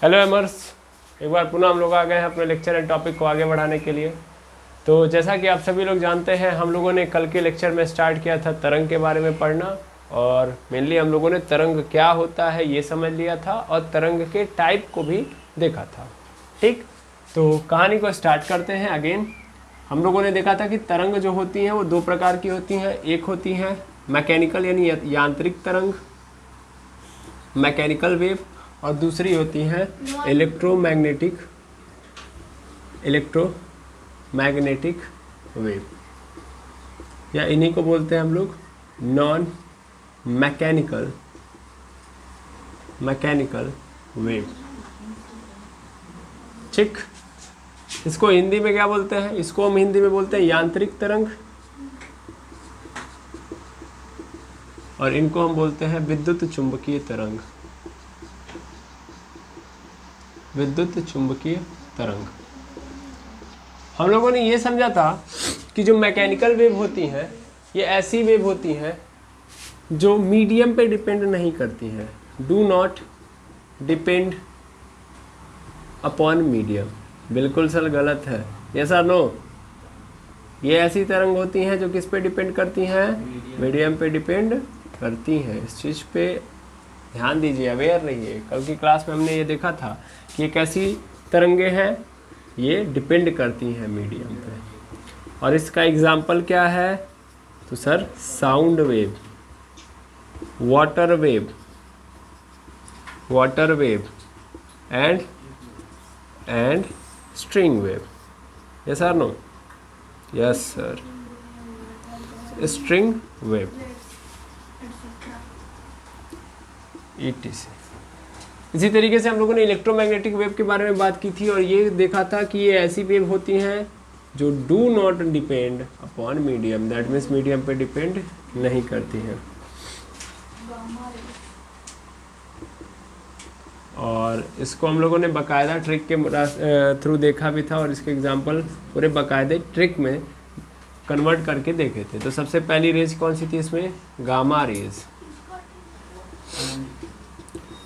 Hello एमर्स, एक बार पुनः हम लोग आ गए हैं अपने लेक्चर एंड टॉपिक को आगे बढ़ाने के लिए। तो जैसा कि आप सभी लोग जानते हैं, हम लोगों ने कल के लेक्चर में स्टार्ट किया था तरंग के बारे में पढ़ना, और मेनली हम लोगों ने तरंग क्या होता है ये समझ लिया था और तरंग के टाइप को भी देखा था। ठीक, तो कहानी को स्टार्ट करते हैं अगेन। हम लोगों ने देखा था कि तरंग जो होती हैं वो दो प्रकार की होती हैं। एक होती है मैकेनिकल यानी यांत्रिक तरंग, मैकेनिकल वेव, और दूसरी होती है इलेक्ट्रोमैग्नेटिक वेव, या इन्हीं को बोलते हैं हम लोग नॉन मैकेनिकल वेव। ठीक, इसको हिंदी में क्या बोलते हैं? इसको हम हिंदी में बोलते हैं यांत्रिक तरंग, और इनको हम बोलते हैं विद्युत चुंबकीय तरंग। विद्युत चुंबकीय तरंग। हम लोगों ने ये समझा था कि जो मैकेनिकल वेव होती हैं ये ऐसी वेव होती हैं जो मीडियम पे डिपेंड नहीं करती हैं। Do not depend upon medium. बिल्कुल सर गलत है, यस और नो? ये ऐसी तरंग होती हैं जो किस पे डिपेंड करती हैं? मीडियम पे डिपेंड करती हैं। इस चीज़ पे ध्यान दीजिए, अवेयर रहिए। कल की क्लास में हमने ये देखा था कि एक ऐसी तरंगे हैं ये डिपेंड करती हैं मीडियम पे, और इसका एग्जाम्पल क्या है? तो sir sound wave, water wave and string wave. Yes और no? Yes sir, string wave ETC। इसी तरीके से हम लोगों ने इलेक्ट्रोमैग्नेटिक वेव के बारे में बात की थी, और ये देखा था कि ये ऐसी वेव होती हैं जो do not depend upon medium, that means medium पे डिपेंड नहीं करती हैं। और इसको हम लोगों ने बाकायदा ट्रिक के थ्रू देखा भी था, और इसके एग्जांपल पूरे बाकायदे ट्रिक में कन्वर्ट करके देखे थे। तो सबसे पहली रेज कौन सी थी इसमें? Gamma rays.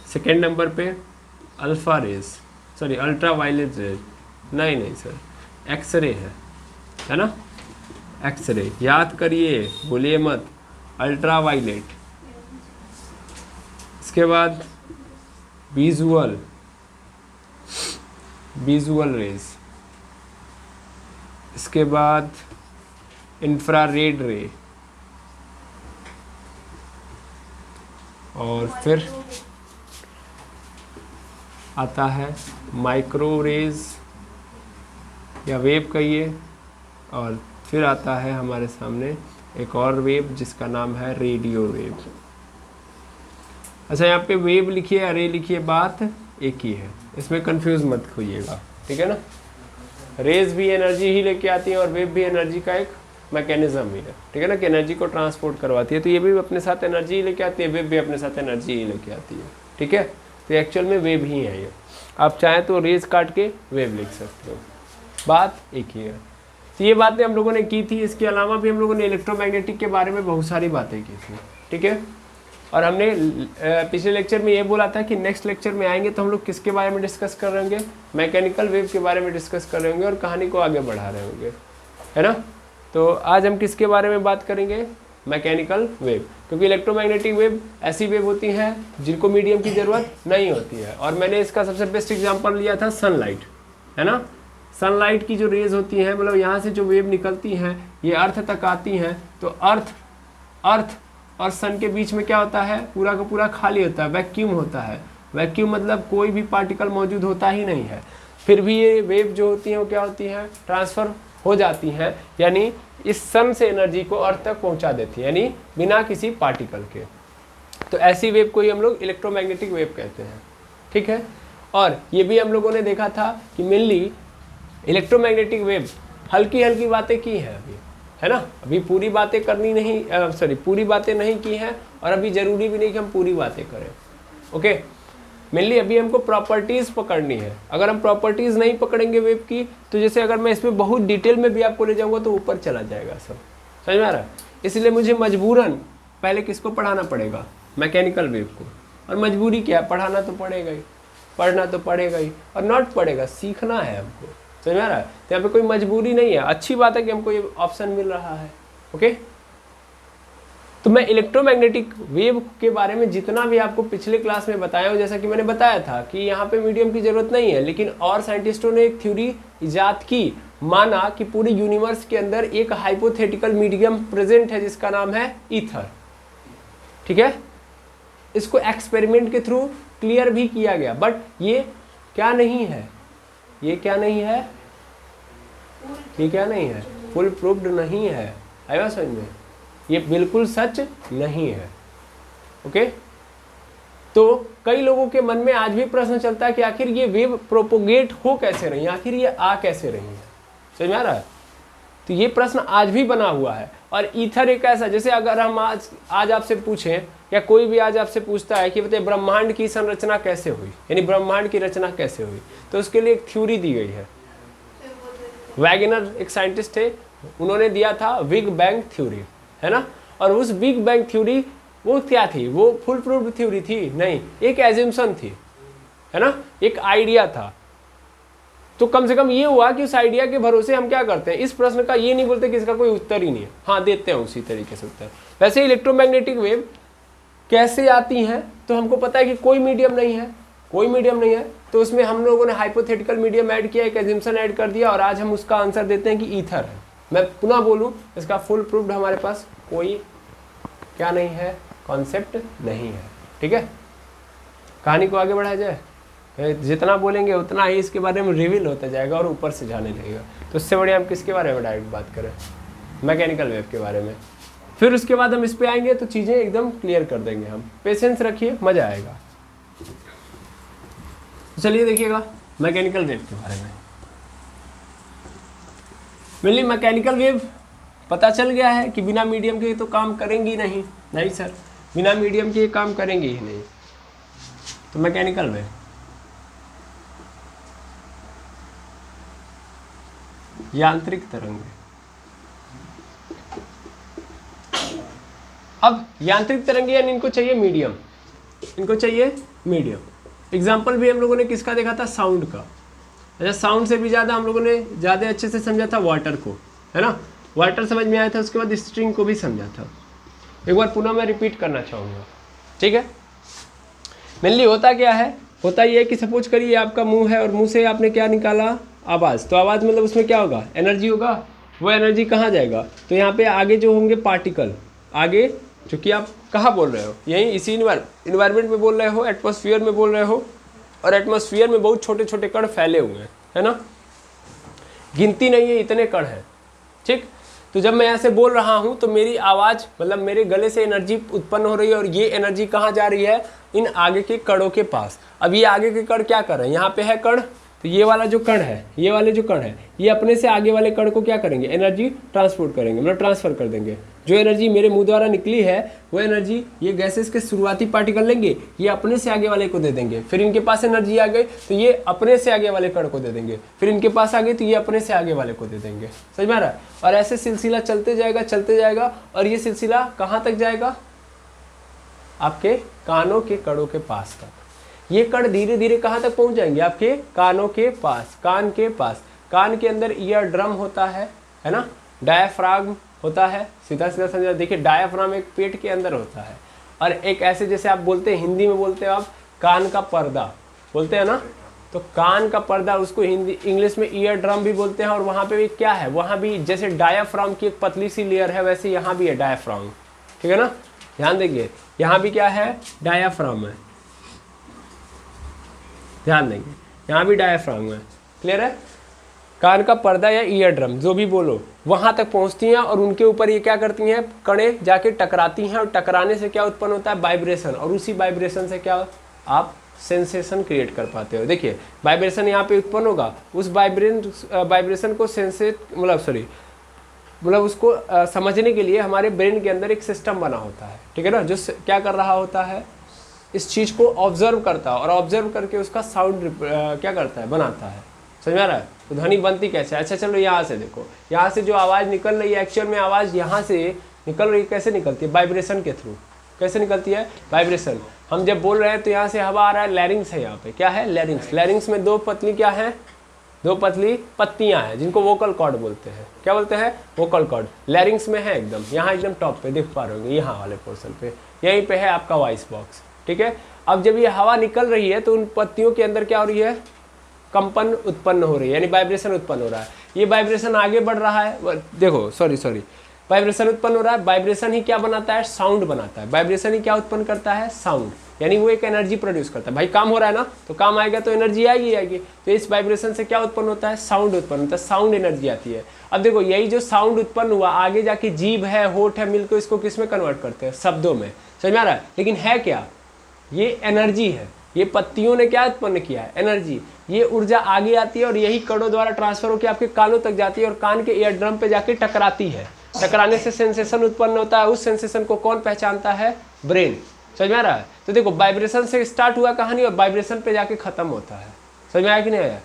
सेकेंड नंबर पे alpha rays, sorry ultraviolet rays, नहीं सर एक्सरे है ना? एक्सरे याद करिए, बोलिए मत, अल्ट्रा वायलेट। इसके बाद विजुअल रेज, इसके बाद इंफ्रारेड रे, और फिर आता है माइक्रो रेज या वेव कहिए, और फिर आता है हमारे सामने एक और वेव जिसका नाम है रेडियो वेव। अच्छा, यहाँ पे वेव लिखिए या रे लिखिए, बात एक ही है, इसमें कंफ्यूज मत होइएगा, ठीक है ना? रेज भी एनर्जी ही लेके आती है और वेव भी एनर्जी का एक मैकेनिज्म ही है, ठीक है ना, कि एनर्जी को ट्रांसपोर्ट करवाती है। तो ये भी अपने साथ एनर्जी ही लेके आती है, वेव भी अपने साथ एनर्जी ही लेके आती है, ठीक है? तो एक्चुअल में वेव ही है ये। आप चाहें तो रेज काट के वेव लिख सकते हो, बात एक ही है। तो ये बातें हम लोगों ने की थी। इसके अलावा भी हम लोगों ने इलेक्ट्रोमैग्नेटिक के बारे में बहुत सारी बातें की थी, ठीक है? और हमने पिछले लेक्चर में ये बोला था कि नेक्स्ट लेक्चर में आएंगे तो हम लोग किसके बारे में डिस्कस कर रहे होंगे? मैकेनिकल वेव के बारे में डिस्कस कर रहे होंगे और कहानी को आगे बढ़ा रहे होंगे, है ना? तो आज हम किसके बारे में बात करेंगे? मैकेनिकल वेव, क्योंकि इलेक्ट्रोमैग्नेटिक वेव ऐसी वेव होती हैं जिनको मीडियम की ज़रूरत नहीं होती है। और मैंने इसका सबसे बेस्ट एग्जांपल लिया था सनलाइट, है ना? सनलाइट की जो रेज होती हैं, मतलब यहाँ से जो वेव निकलती हैं ये अर्थ तक आती हैं, तो अर्थ और सन के बीच में क्या होता है? पूरा का पूरा खाली होता है, वैक्यूम होता है। वैक्यूम मतलब कोई भी पार्टिकल मौजूद होता ही नहीं है। फिर भी ये वेव जो होती हैं वो क्या होती हैं? ट्रांसफ़र हो जाती हैं, यानी इस सन से एनर्जी को अर्थ तक पहुंचा देती है, यानी बिना किसी पार्टिकल के। तो ऐसी वेव को ही हम लोग इलेक्ट्रोमैग्नेटिक वेव कहते हैं, ठीक है? और ये भी हम लोगों ने देखा था कि मेनली इलेक्ट्रोमैग्नेटिक वेव हल्की बातें की हैं अभी, है ना? अभी पूरी बातें करनी नहीं, पूरी बातें नहीं की हैं, और अभी ज़रूरी भी नहीं कि हम पूरी बातें करें, ओके? मेनली अभी हमको प्रॉपर्टीज़ पकड़नी है। अगर हम प्रॉपर्टीज़ नहीं पकड़ेंगे वेव की, तो जैसे अगर मैं इसमें बहुत डिटेल में भी आपको ले जाऊंगा तो ऊपर चला जाएगा सब, समझ में आ रहा है? इसलिए मुझे मजबूरन पहले किसको पढ़ाना पड़ेगा? मैकेनिकल वेव को। और मजबूरी क्या है, पढ़ाना तो पड़ेगा ही, पढ़ना तो पड़ेगा ही, और नॉट पड़ेगा, सीखना है हमको, समझ में आ रहा है। तो यहाँ पे कोई मजबूरी नहीं है, अच्छी बात है कि हमको ये ऑप्शन मिल रहा है। ओके, तो मैं इलेक्ट्रोमैग्नेटिक वेव के बारे में जितना भी आपको पिछले क्लास में बताया हूँ, जैसा कि मैंने बताया था कि यहाँ पे मीडियम की जरूरत नहीं है, लेकिन और साइंटिस्टों ने एक थ्योरी इजाद की, माना कि पूरे यूनिवर्स के अंदर एक हाइपोथेटिकल मीडियम प्रेजेंट है जिसका नाम है ईथर। ठीक है, इसको एक्सपेरिमेंट के थ्रू क्लियर भी किया गया, बट ये क्या नहीं है, ये क्या नहीं है, ये क्या नहीं है, फुल प्रूफ्ड नहीं है। आया समझ में, ये बिल्कुल सच नहीं है। ओके, तो कई लोगों के मन में आज भी प्रश्न चलता है कि आखिर ये वेव प्रोपोगेट हो कैसे रही है, आखिर ये आ कैसे रही है, समझ में आ रहा है। तो ये प्रश्न आज भी बना हुआ है। और ईथर एक ऐसा, जैसे अगर हम आज आपसे पूछें, या कोई भी आज आपसे पूछता है कि बताइए ब्रह्मांड की संरचना कैसे हुई, यानी ब्रह्मांड की रचना कैसे हुई, तो उसके लिए एक थ्योरी दी गई है। वैगनर एक साइंटिस्ट थे, उन्होंने दिया था बिग बैंग थ्योरी, है ना। और उस बिग बैंग थ्योरी वो क्या थी, वो फुल प्रूफ्ड थ्योरी थी नहीं, एक एजम्पशन थी, है ना, एक आइडिया था। तो कम से कम ये हुआ कि उस आइडिया के भरोसे हम क्या करते हैं, इस प्रश्न का ये नहीं बोलते कि इसका कोई उत्तर ही नहीं है, हाँ देते हैं उसी तरीके से उत्तर। वैसे इलेक्ट्रोमैग्नेटिक वेव कैसे आती हैं, तो हमको पता है कि कोई मीडियम नहीं है, कोई मीडियम नहीं है, तो उसमें हम लोगों ने हाइपोथेटिकल मीडियम ऐड किया, एक एजम्पशन ऐड कर दिया, और आज हम उसका आंसर देते हैं कि ईथर है। मैं पुनः बोलूं, इसका फुल प्रूफ्ड हमारे पास कोई क्या नहीं है, कॉन्सेप्ट नहीं है। ठीक है, कहानी को आगे बढ़ाया जाए, जितना बोलेंगे उतना ही इसके बारे में रिवील होता जाएगा और ऊपर से जाने लगेगा। तो उससे बढ़िया हम किसके बारे में डायरेक्ट बात करें, मैकेनिकल वेव के बारे में, फिर उसके बाद हम इस पे आएंगे तो चीज़ें एकदम क्लियर कर देंगे हम। पेशेंस रखिए, मज़ा आएगा। चलिए देखिएगा मैकेनिकल वेव के बारे में। मेनली मैकेनिकल वेव पता चल गया है कि बिना मीडियम के तो काम करेंगी नहीं, नहीं सर, बिना मीडियम के ये काम करेंगे ही नहीं। तो मैकेनिकल वेव, यांत्रिक तरंग। अब यांत्रिक तरंग यानी इनको चाहिए मीडियम, इनको चाहिए मीडियम। एग्जाम्पल भी हम लोगों ने किसका देखा था, साउंड का। अच्छा, साउंड से भी ज़्यादा हम लोगों ने ज़्यादा अच्छे से समझा था वाटर को, है ना, वाटर समझ में आया था, उसके बाद स्ट्रिंग को भी समझा था। एक बार पुनः मैं रिपीट करना चाहूँगा, ठीक है। मेनली होता क्या है, होता ये है कि सपोज करिए आपका मुंह है और मुंह से आपने क्या निकाला, आवाज़। तो आवाज़ मतलब उसमें क्या होगा, एनर्जी होगा। वो एनर्जी कहाँ जाएगा, तो यहाँ पे आगे जो होंगे पार्टिकल, आगे चूँकि आप कहाँ बोल रहे हो, यहीं इसी इन्वायरमेंट में बोल रहे हो, एटमॉस्फेयर में बोल रहे हो, और एटमॉस्फेयर में बहुत छोटे छोटे कण फैले हुए हैं, है ना, गिनती नहीं है, इतने कण हैं, ठीक। तो जब मैं ऐसे बोल रहा हूँ तो मेरी आवाज़ मतलब मेरे गले से एनर्जी उत्पन्न हो रही है, और ये एनर्जी कहाँ जा रही है, इन आगे के कणों के पास। अब ये आगे के कण क्या कर रहे हैं, यहाँ पे है कण, तो ये वाला जो कण है, ये वाले जो कण है, ये अपने से आगे वाले कण को क्या करेंगे, एनर्जी ट्रांसपोर्ट करेंगे, मतलब ट्रांसफर कर देंगे। जो एनर्जी मेरे मुंह द्वारा निकली है वो एनर्जी ये गैसेस के शुरुआती पार्टिकल लेंगे, ये अपने से आगे वाले को दे देंगे, फिर इनके पास एनर्जी आ गई तो ये अपने से आगे वाले कण को दे देंगे, फिर इनके पास आ गई तो ये अपने से आगे वाले को दे देंगे। समझ में आ रहा है। और ऐसे सिलसिला चलते जाएगा, और ये सिलसिला कहाँ तक जाएगा, आपके कानों के कणों के पास तक। ये कण धीरे धीरे कहाँ तक पहुँच जाएंगे, आपके कानों के पास, कान के पास। कान के अंदर ईयर ड्रम होता है ना, डायाफ्राम होता है, सीधा सीधा समझा। देखिए डायाफ्राम एक पेट के अंदर होता है, और एक ऐसे जैसे आप बोलते हैं, हिंदी में बोलते हैं आप कान का पर्दा बोलते हैं ना, तो कान का पर्दा उसको हिंदी इंग्लिश में ईयर ड्रम भी बोलते हैं। और वहाँ पे भी क्या है, वहाँ भी जैसे डायाफ्राम की एक पतली सी लेयर है, वैसे यहाँ भी है डायाफ्राम, ठीक है ना। ध्यान देंगे, यहाँ भी क्या है, डायाफ्राम है, ध्यान देंगे, यहाँ भी डायाफ्राम है, क्लियर है। कान का पर्दा या ईयर ड्रम जो भी बोलो, वहाँ तक पहुँचती हैं, और उनके ऊपर ये क्या करती हैं, कणें जाके टकराती हैं, और टकराने से क्या उत्पन्न होता है, वाइब्रेशन, और उसी वाइब्रेशन से क्या आप सेंसेशन क्रिएट कर पाते हो। देखिए वाइब्रेशन यहाँ पे उत्पन्न होगा, उस वाइब्रेशन को मतलब उसको समझने के लिए हमारे ब्रेन के अंदर एक सिस्टम बना होता है, ठीक है ना, जो क्या कर रहा होता है, इस चीज़ को ऑब्जर्व करता है, और ऑब्जर्व करके उसका साउंड क्या करता है, बनाता है। समझ में आ रहा है। तो ध्वनि बनती कैसे, अच्छा चलो यहाँ से देखो, यहाँ से जो आवाज़ निकल रही है, एक्चुअल में आवाज़ यहाँ से निकल रही है, कैसे निकलती है, वाइब्रेशन के थ्रू। कैसे निकलती है, वाइब्रेशन। हम जब बोल रहे हैं तो यहाँ से हवा आ रहा है, लैरिंग्स है यहाँ पे, क्या है लैरिंग्स। लैरिंग्स में दो पतली क्या है, दो पतली पत्तियां हैं जिनको वोकल कॉर्ड बोलते हैं। क्या बोलते हैं, वोकल कॉर्ड। लैरिंग्स में है एकदम, यहाँ एकदम टॉप पे देख पा रहे होंगे, यहाँ वाले पोर्शन पे, यहीं पे है आपका वॉइस बॉक्स। ठीक है, अब जब ये हवा निकल रही है तो उन पत्तियों के अंदर क्या हो रही है, कंपन उत्पन्न हो रही है, यानी वाइब्रेशन उत्पन्न हो रहा है। ये वाइब्रेशन आगे बढ़ रहा है, देखो सॉरी वाइब्रेशन उत्पन्न हो रहा है। वाइब्रेशन ही क्या बनाता है, साउंड बनाता है। वाइब्रेशन ही क्या उत्पन्न करता है, साउंड, यानी वो एक एनर्जी प्रोड्यूस करता है। भाई काम हो रहा है ना, तो काम आएगा तो एनर्जी आएगी। तो इस वाइब्रेशन से क्या उत्पन्न होता है, साउंड उत्पन्न होता है, साउंड एनर्जी आती है। अब देखो यही जो साउंड उत्पन्न हुआ, आगे जाके जीभ है, होठ है, मिलकर इसको किस में कन्वर्ट करते हैं, शब्दों में। समझ में आ रहा है, लेकिन है क्या, ये एनर्जी है। ये पत्तियों ने क्या उत्पन्न किया है, एनर्जी। ये ऊर्जा आगे आती है और यही कणों द्वारा ट्रांसफर होकर आपके कानों तक जाती है और कान के ईयर ड्रम पे जाके टकराती है। टकराने से सेंसेशन उत्पन्न होता है। उस सेंसेशन को कौन पहचानता है, ब्रेन। समझ में आ रहा है। तो देखो वाइब्रेशन से स्टार्ट हुआ कहानी और वाइब्रेशन पे जाके खत्म होता है। समझ में आया कि नहीं आया,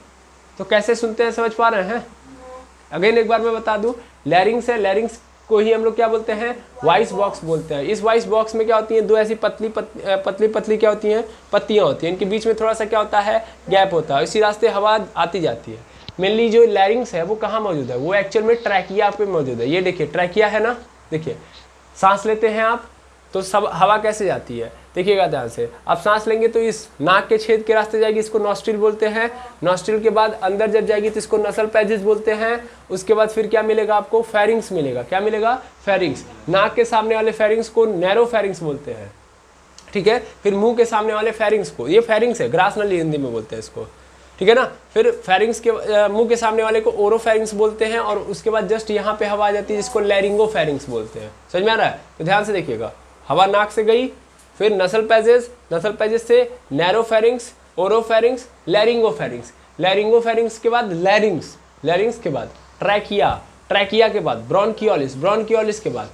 तो कैसे सुनते हैं, समझ पा रहे हैं। अगेन एक बार मैं बता दूं, लैरिंग्स है, लैरिंग्स को ही हम लोग क्या बोलते हैं, वॉइस बॉक्स बोलते हैं। इस वॉइस बॉक्स में क्या होती है, दो ऐसी पतली पतली क्या होती हैं, पत्तियां होती हैं। इनके बीच में थोड़ा सा क्या होता है, गैप होता है, इसी रास्ते हवा आती जाती है। मेनली जो लैरिंग्स है वो कहाँ मौजूद है, वो एक्चुअल में ट्रैकिया पे मौजूद है। ये देखिए ट्रैकिया है ना, देखिए सांस लेते हैं आप तो सब हवा कैसे जाती है, देखिएगा ध्यान से। आप सांस लेंगे तो इस नाक के छेद के रास्ते जाएगी, इसको नॉस्ट्रिल बोलते हैं। नॉस्ट्रिल के बाद अंदर जब जाएगी तो इसको नसल पैजेस बोलते हैं। उसके बाद फिर क्या मिलेगा आपको, फेरिंग्स मिलेगा। क्या मिलेगा, फेरिंग्स। नाक के सामने वाले फेरिंग्स को नैरो फेरिंग्स बोलते हैं। ठीक है, फिर मुंह के सामने वाले फेरिंग्स को, ये फेरिंग्स है, ग्रास नली हिंदी में बोलते हैं इसको। ठीक है ना, फिर फेरिंग्स के मुंह के सामने वाले को ओरोफेरिंग्स बोलते हैं और उसके बाद जस्ट यहाँ पे हवा आ जाती है जिसको लैरिंगोफेरिंग्स बोलते हैं। समझ में आ रहा है, तो ध्यान से देखिएगा, हवा नाक से गई, फिर नसल पैजेस से नैरोफेरिंग्स, ओरोफेरिंग्स, लैरिंगोफेरिंग्स, लैरिंगोफेरिंग्स के बाद लैरिंग्स, लैरिंग्स के बाद ट्रैकिया, ट्रैकिया के बाद ब्रोंकियोलिस, ब्रोंकियोलिस के बाद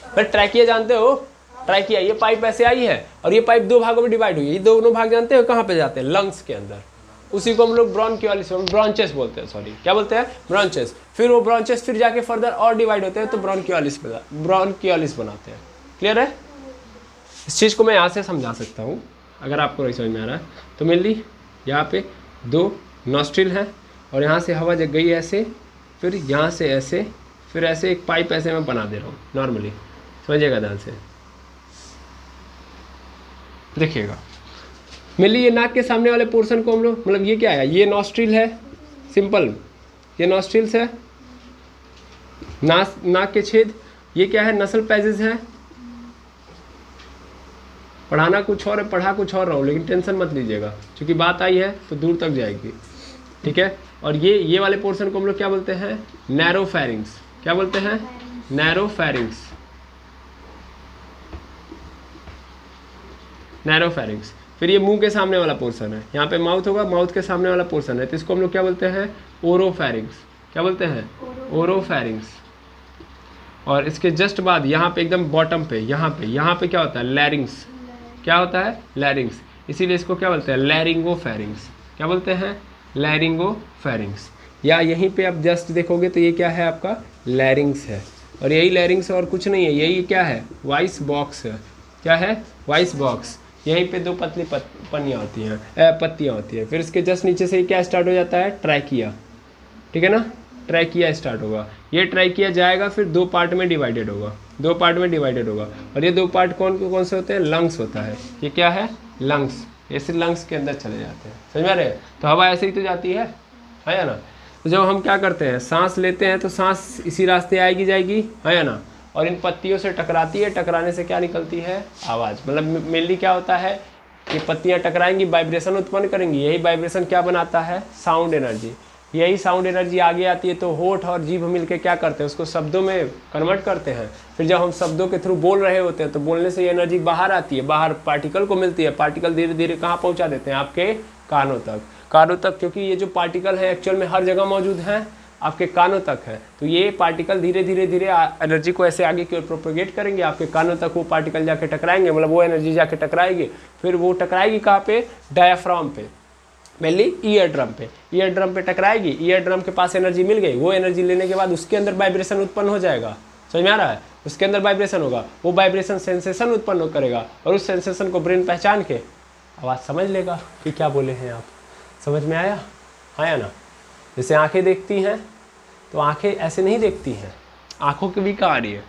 फिर ट्रैकिया। जानते हो ट्रैकिया, ये पाइप ऐसे आई है और ये पाइप दो भागों में डिवाइड हुई है। ये दोनों भाग जानते हो कहाँ पे जाते हैं, लंग्स के अंदर। उसी को हम लोग ब्रोंकियोलिस, ब्रॉन्चेस बोलते हैं, सॉरी क्या बोलते हैं, ब्रॉन्चेस। फिर वो ब्रॉन्चेस फिर जाके फर्दर और डिवाइड होते हैं तो ब्रोंकियोलिस बनाते हैं। क्लियर है, इस चीज़ को मैं यहाँ से समझा सकता हूँ अगर आपको नहीं समझ में आ रहा है तो। मेनली यहाँ पे दो नॉस्ट्रिल है और यहाँ से हवा जग गई ऐसे, फिर यहाँ से ऐसे, फिर ऐसे एक पाइप ऐसे मैं बना दे रहा हूँ नॉर्मली, समझिएगा ध्यान से देखिएगा। मेनली ये नाक के सामने वाले पोर्शन को हम लोग, मतलब ये क्या है, ये नॉस्ट्रिल है, सिंपल ये नॉस्ट्रिल्स है, नाक के छेद। ये क्या है, नसल पैजेस है। पढ़ाना कुछ और है, पढ़ा कुछ और रहा हूँ, लेकिन टेंशन मत लीजिएगा क्योंकि बात आई है तो दूर तक जाएगी। ठीक है, और ये वाले पोर्शन को हम लोग क्या बोलते हैं, नैरोफेरिंग्स। क्या बोलते हैं, नैरोफेरिंग्स, नैरोफेरिंग्स। फिर ये मुंह के सामने वाला पोर्शन है, यहाँ पे माउथ होगा, माउथ के सामने वाला पोर्शन है तो इसको हम लोग क्या बोलते हैं, ओरोफेरिंग्स। क्या बोलते हैं, ओरोफेरिंग्स। और इसके जस्ट बाद यहाँ पे एकदम बॉटम पे, यहाँ पे क्या होता है, लैरिंग्स। क्या होता है, लैरिंग्स। इसीलिए इसको क्या बोलते हैं, लैरिंगोफेरिंग्स। क्या बोलते हैं, लैरिंगोफेरिंग्स। या यहीं पे आप जस्ट देखोगे तो ये क्या है, आपका लैरिंग्स है। और यही लैरिंग्स और कुछ नहीं है, यही क्या है, वॉइस बॉक्स है। क्या है, वॉइस बॉक्स। यहीं पे दो पतली पत्तियाँ होती हैं। फिर इसके जस्ट नीचे से क्या स्टार्ट हो जाता है, ट्रैकिया। ठीक है ना, ट्रैकिया स्टार्ट होगा। ये ट्रैकिया जाएगा फिर दो पार्ट में डिवाइडेड होगा, दो पार्ट में डिवाइडेड होगा। और ये दो पार्ट कौन से होते हैं, लंग्स होता है। ये क्या है, लंग्स। ऐसे लंग्स के अंदर चले जाते हैं, समझ में आ रहे हैं। तो हवा ऐसे ही तो जाती है या ना। तो जब हम क्या करते हैं, सांस लेते हैं तो सांस इसी रास्ते आएगी जाएगी, है या ना, और इन पत्तियों से टकराती है। टकराने से क्या निकलती है, आवाज़। मतलब मेनली क्या होता है, ये पत्तियाँ टकराएंगी, वाइब्रेशन उत्पन्न करेंगी। यही वाइब्रेशन क्या बनाता है, साउंड एनर्जी। यही साउंड एनर्जी आगे आती है तो होठ और जीभ मिलके क्या करते हैं, उसको शब्दों में कन्वर्ट करते हैं। फिर जब हम शब्दों के थ्रू बोल रहे होते हैं तो बोलने से ये एनर्जी बाहर आती है, बाहर पार्टिकल को मिलती है। पार्टिकल धीरे धीरे कहाँ पहुँचा देते हैं, आपके कानों तक। क्योंकि ये जो पार्टिकल है एक्चुअल में हर जगह मौजूद हैं, आपके कानों तक है। तो ये पार्टिकल धीरे धीरे एनर्जी को ऐसे आगे की ओर प्रोपेगेट करेंगे, आपके कानों तक वो पार्टिकल जाके टकराएंगे, मतलब वो एनर्जी जाके टकराएगी। फिर वो टकराएगी कहाँ पे, डायाफ्राम पे, मेनली ईयर ड्रम पे टकराएगी। ईयर ड्रम के पास एनर्जी मिल गई, वो एनर्जी लेने के बाद उसके अंदर वाइब्रेशन उत्पन्न हो जाएगा। समझ में आ रहा है। उसके अंदर वाइब्रेशन होगा, वो वाइब्रेशन सेंसेशन उत्पन्न करेगा और उस सेंसेशन को ब्रेन पहचान के आवाज़ समझ लेगा कि क्या बोले हैं आप। समझ में आया? आया ना? जैसे आंखें देखती हैं तो आंखें ऐसे नहीं देखती हैं, आंखों की भी कहानी है,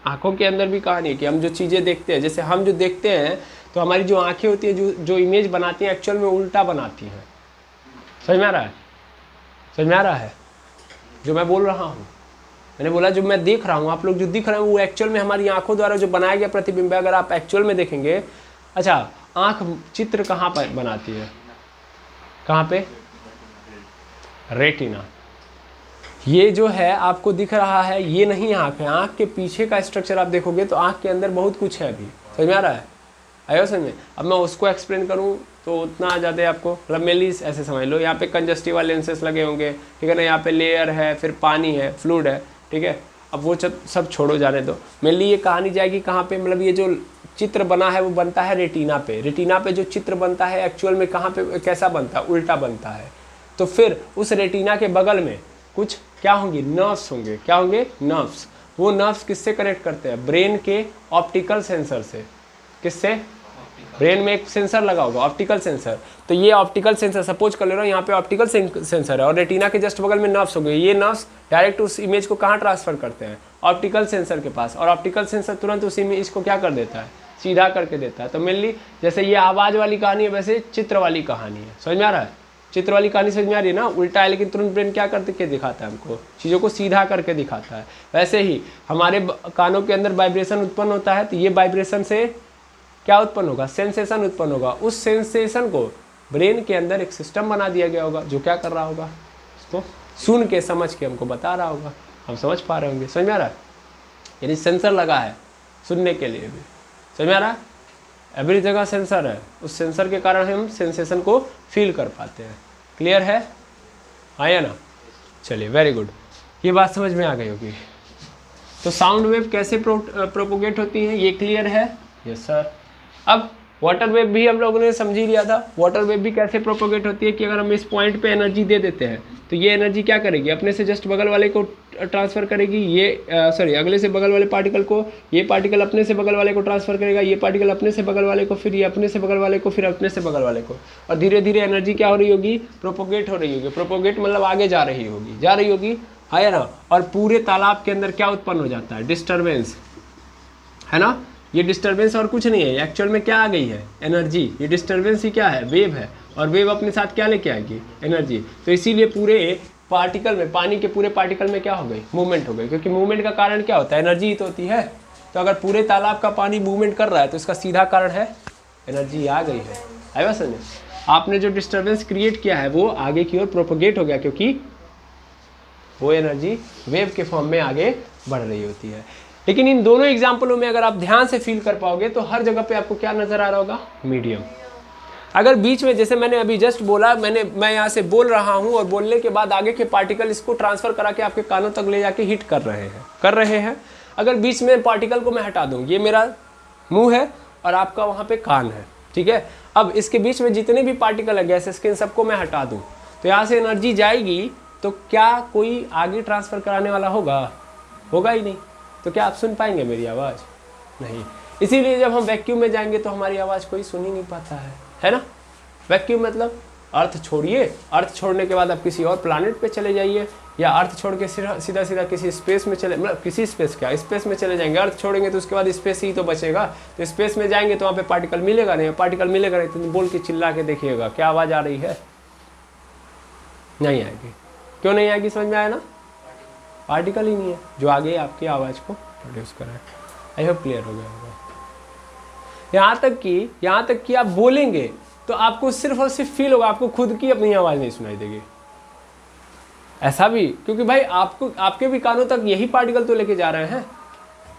आंखों के अंदर भी कहानी है कि हम जो चीज़ें देखते हैं, जैसे हम जो देखते हैं तो हमारी जो आंखें होती हैं जो इमेज बनाती हैं एक्चुअल में उल्टा बनाती हैं। समझ में आ रहा है? समझ में आ रहा है जो मैं बोल रहा हूँ? मैंने बोला जो मैं देख रहा हूँ, आप लोग जो दिख रहे हैं वो एक्चुअल में हमारी आंखों द्वारा जो बनाया गया प्रतिबिंब है। अगर आप एक्चुअल में देखेंगे, अच्छा आंख चित्र कहाँ पर बनाती है? कहाँ पे? रेटिना। ये जो है आपको दिख रहा है ये नहीं आंख है, आंख के पीछे का स्ट्रक्चर आप देखोगे तो आंख के अंदर बहुत कुछ है अभी। समझ में आ रहा है? आयो समझ में? अब मैं उसको एक्सप्लेन करूँ तो उतना ज़्यादा आपको, मतलब मेनली ऐसे समझ लो, यहाँ पे कंजस्टिवा लेंसेस लगे होंगे, ठीक है ना, यहाँ पे लेयर है, फिर पानी है, फ्लूइड है, ठीक है। अब वो सब छोड़ो, जाने दो। मेनली ये कहानी जाएगी कहाँ पे, मतलब ये जो चित्र बना है वो बनता है रेटिना पे। रेटिना पे जो चित्र बनता है एक्चुअल में कहाँ पे कैसा बनता है? उल्टा बनता है। तो फिर उस रेटिना के बगल में कुछ क्या होंगी? नर्व्स होंगे। क्या होंगे? नर्व्स। वो नर्व्स किससे कनेक्ट करते हैं? ब्रेन के ऑप्टिकल सेंसर से। किससे? ब्रेन में एक सेंसर लगा होगा, ऑप्टिकल सेंसर। तो ये ऑप्टिकल सेंसर सपोज कर ले रहा हूँ, यहाँ पे ऑप्टिकल सेंसर है और रेटिना के जस्ट बगल में नर्व्स हो गए। ये नर्व्स डायरेक्ट उस इमेज को कहाँ ट्रांसफर करते हैं? ऑप्टिकल सेंसर के पास, और ऑप्टिकल सेंसर तुरंत उस इमेज को क्या कर देता है? सीधा करके देता है। तो मेनली जैसे ये आवाज़ वाली कहानी है, वैसे चित्र वाली कहानी है। समझ में आ रहा है? चित्र वाली कहानी समझ में आ रही है ना? उल्टा है लेकिन तुरंत ब्रेन क्या करके दिखाता है? हमको चीज़ों को सीधा करके दिखाता है। वैसे ही हमारे कानों के अंदर वाइब्रेशन उत्पन्न होता है, तो ये वाइब्रेशन से क्या उत्पन्न होगा? सेंसेशन उत्पन्न होगा। उस सेंसेशन को ब्रेन के अंदर एक सिस्टम बना दिया गया होगा जो क्या कर रहा होगा? उसको सुन के समझ के हमको बता रहा होगा, हम समझ पा रहे होंगे। समझ में आ रहा है? यानी सेंसर लगा है सुनने के लिए भी। समझ में आ रहा है? एवरी जगह सेंसर है, उस सेंसर के कारण हम सेंसेशन को फील कर पाते हैं। क्लियर है? आया ना? चलिए, वेरी गुड, ये बात समझ में आ गई होगी। तो साउंड वेव कैसे प्रोपोगेट होती है ये क्लियर है? Yes sir. अब वाटर वेव भी हम लोगों ने समझ ही लिया था। वाटर वेव भी कैसे प्रोपोगेट होती है कि अगर हम इस पॉइंट पे एनर्जी दे देते हैं तो ये एनर्जी क्या करेगी? अपने से जस्ट बगल वाले को ट्रांसफर करेगी, ये अगले से बगल वाले पार्टिकल को, ये पार्टिकल अपने से बगल वाले को ट्रांसफर करेगा, ये पार्टिकल अपने से बगल वाले को, फिर ये अपने से बगल वाले को, फिर अपने से बगल वाले को, और धीरे धीरे एनर्जी क्या हो रही होगी? प्रोपोगेट हो रही होगी। प्रोपोगेट मतलब आगे जा रही होगी, है ना। और पूरे तालाब के अंदर क्या उत्पन्न हो जाता है? डिस्टर्बेंस, है ना। ये डिस्टर्बेंस और कुछ नहीं है, एक्चुअल में क्या आ गई है? एनर्जी। ये डिस्टर्बेंस ही क्या है? वेव है, और वेव अपने साथ क्या लेके आएगी? एनर्जी। तो इसीलिए पूरे पार्टिकल में, पानी के पूरे पार्टिकल में क्या हो गई? मूवमेंट हो गई, क्योंकि मूवमेंट का कारण क्या होता है? एनर्जी ही तो होती है। तो अगर पूरे तालाब का पानी मूवमेंट कर रहा है तो इसका सीधा कारण है एनर्जी आ गई है। आया समझ? आपने जो डिस्टर्बेंस क्रिएट किया है वो आगे की ओर प्रोपोगेट हो गया, क्योंकि वो एनर्जी वेव के फॉर्म में आगे बढ़ रही होती है। लेकिन इन दोनों एग्जाम्पलों में अगर आप ध्यान से फील कर पाओगे तो हर जगह पे आपको क्या नजर आ रहा होगा? मीडियम। अगर बीच में, जैसे मैंने अभी जस्ट बोला, मैं यहाँ से बोल रहा हूँ और बोलने के बाद आगे के पार्टिकल इसको ट्रांसफर करा के आपके कानों तक ले जाके हिट कर रहे हैं। अगर बीच में पार्टिकल को मैं हटा दूँ, ये मेरा मुंह है और आपका वहाँ पे कान है, ठीक है। अब इसके बीच में जितने भी पार्टिकल है गैसेस के, इन सबको मैं हटा दूँ तो यहाँ से एनर्जी जाएगी, तो क्या कोई आगे ट्रांसफर कराने वाला होगा? होगा ही नहीं। तो क्या आप सुन पाएंगे मेरी आवाज़? नहीं। इसीलिए जब हम वैक्यूम में जाएंगे तो हमारी आवाज़ कोई सुन ही नहीं पाता है ना। वैक्यूम मतलब अर्थ छोड़िए, अर्थ छोड़ने के बाद आप किसी और प्लानेट पे चले जाइए, या अर्थ छोड़ के सीधा सीधा किसी स्पेस में चले, मतलब किसी स्पेस, क्या स्पेस में चले जाएंगे। अर्थ छोड़ेंगे तो उसके बाद स्पेस ही तो बचेगा। तो स्पेस में जाएंगे तो वहाँ पे पार्टिकल मिलेगा नहीं, पार्टिकल मिलेगा नहीं तो बोल के चिल्ला के देखिएगा क्या आवाज़ आ रही है? नहीं आएगी। क्यों नहीं आएगी? समझ में आया ना? पार्टिकल ही नहीं है जो आगे आपकी आवाज़ को प्रोड्यूस कर रहा है। आई होप क्लियर हो गया होगा। यहाँ तक कि आप बोलेंगे तो आपको सिर्फ और सिर्फ फील होगा, आपको खुद की अपनी आवाज़ नहीं सुनाई देगी। ऐसा भी, क्योंकि भाई आपके भी कानों तक यही पार्टिकल तो लेके जा रहे हैं।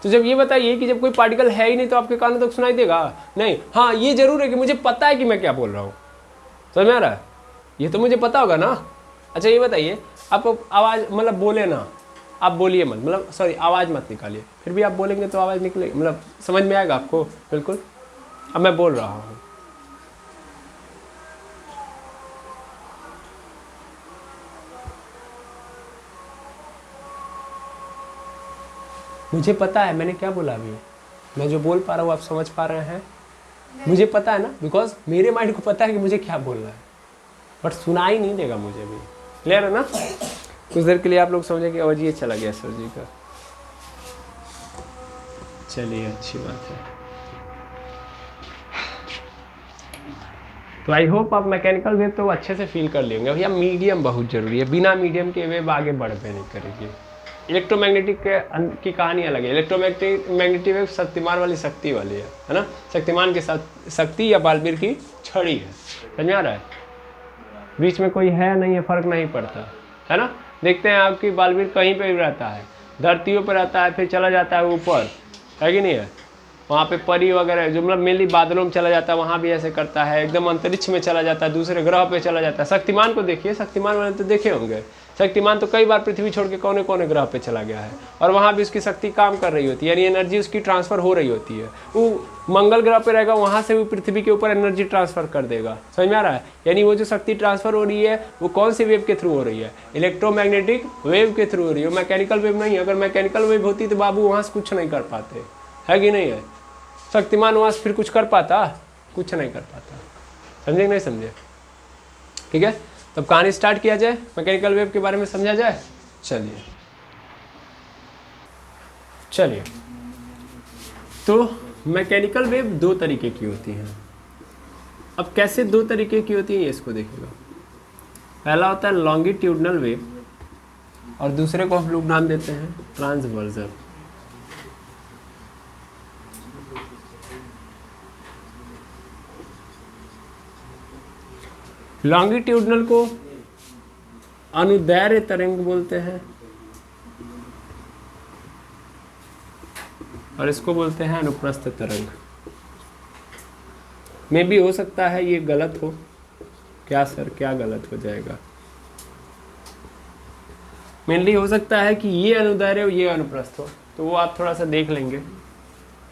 तो जब ये बताइए कि जब कोई पार्टिकल है ही नहीं तो आपके कानों तक सुनाई देगा? नहीं। हाँ, ये जरूर है कि मुझे पता है कि मैं क्या बोल रहा हूँ। समझ में आ रहा है? ये तो मुझे पता होगा ना। अच्छा ये बताइए, आप आवाज़ मतलब बोले ना, आप बोलिए मत, मतलब सॉरी आवाज़ मत निकालिए, फिर भी आप बोलेंगे तो आवाज़ निकलेगी, मतलब समझ में आएगा आपको? बिल्कुल। अब मैं बोल रहा हूँ, मुझे पता है मैंने क्या बोला अभी, मैं जो बोल पा रहा हूँ आप समझ पा रहे हैं, मुझे पता है ना, बिकॉज मेरे माइंड को पता है कि मुझे क्या बोलना है, बट सुनाई नहीं देगा मुझे भी। क्लियर है ना? कुछ देर के लिए आप लोग समझे कि अवजी ये चला गया सर जी का, चलिए अच्छी बात है। तो आई होप आप मैकेनिकल वेव तो अच्छे से फील कर लेंगे। भैया मीडियम बहुत जरूरी है, बिना मीडियम के वेव आगे बढ़ पे नहीं करेगी। इलेक्ट्रोमैग्नेटिक की कहानी अलग है। इलेक्ट्रोमैग्नेटिक वेव शक्तिमान वाली शक्ति वाली है ना, शक्तिमान के साथ शक्ति या बालवीर की छड़ी है, समझ में आ रहा है? बीच में कोई है नहीं है, फर्क नहीं पड़ता है ना। देखते हैं आपकी बालवीर कहीं पे भी रहता है, धरतियों पर रहता है, फिर चला जाता है ऊपर, है कि नहीं है? वहाँ पे परी वगैरह जो मतलब मेनली बादलों में चला जाता है, वहाँ भी ऐसे करता है, एकदम अंतरिक्ष में चला जाता है, दूसरे ग्रह पे चला जाता है। शक्तिमान को देखिए, शक्तिमान वाले तो देखे होंगे, शक्तिमान तो कई बार पृथ्वी छोड़ के कौन कौन ग्रह पे चला गया है, और वहाँ भी उसकी शक्ति काम कर रही होती है, यानी एनर्जी उसकी ट्रांसफर हो रही होती है। वो मंगल ग्रह पे रहेगा, वहाँ से भी पृथ्वी के ऊपर एनर्जी ट्रांसफर कर देगा, समझ में आ रहा है? यानी वो जो शक्ति ट्रांसफर हो रही है वो कौन सी वेव के थ्रू हो रही है? इलेक्ट्रोमैग्नेटिक वेव के थ्रू हो रही है, मैकेनिकल वेव नहीं है। अगर मैकेनिकल वेव होती तो बाबू वहाँ से कुछ नहीं कर पाते, है कि नहीं है? शक्तिमान वहाँ से फिर कुछ कर पाता? कुछ नहीं कर पाता। समझे नहीं समझे? ठीक है, तब कहानी स्टार्ट किया जाए, मैकेनिकल वेव के बारे में समझा जाए। चलिए चलिए, तो मैकेनिकल वेव दो तरीके की होती हैं। अब कैसे दो तरीके की होती है ये इसको देखिएगा। पहला होता है लॉन्गिट्यूडनल वेव, और दूसरे को हम लोग नाम देते हैं ट्रांसवर्सल। लॉन्गिट्यूडनल को अनुदैर्घ्य तरंग बोलते हैं, और इसको बोलते हैं अनुप्रस्थ तरंग। में भी हो सकता है ये गलत हो, क्या सर क्या गलत हो जाएगा? मेनली हो सकता है कि ये अनुदैर्घ्य हो ये अनुप्रस्थ हो, तो वो आप थोड़ा सा देख लेंगे।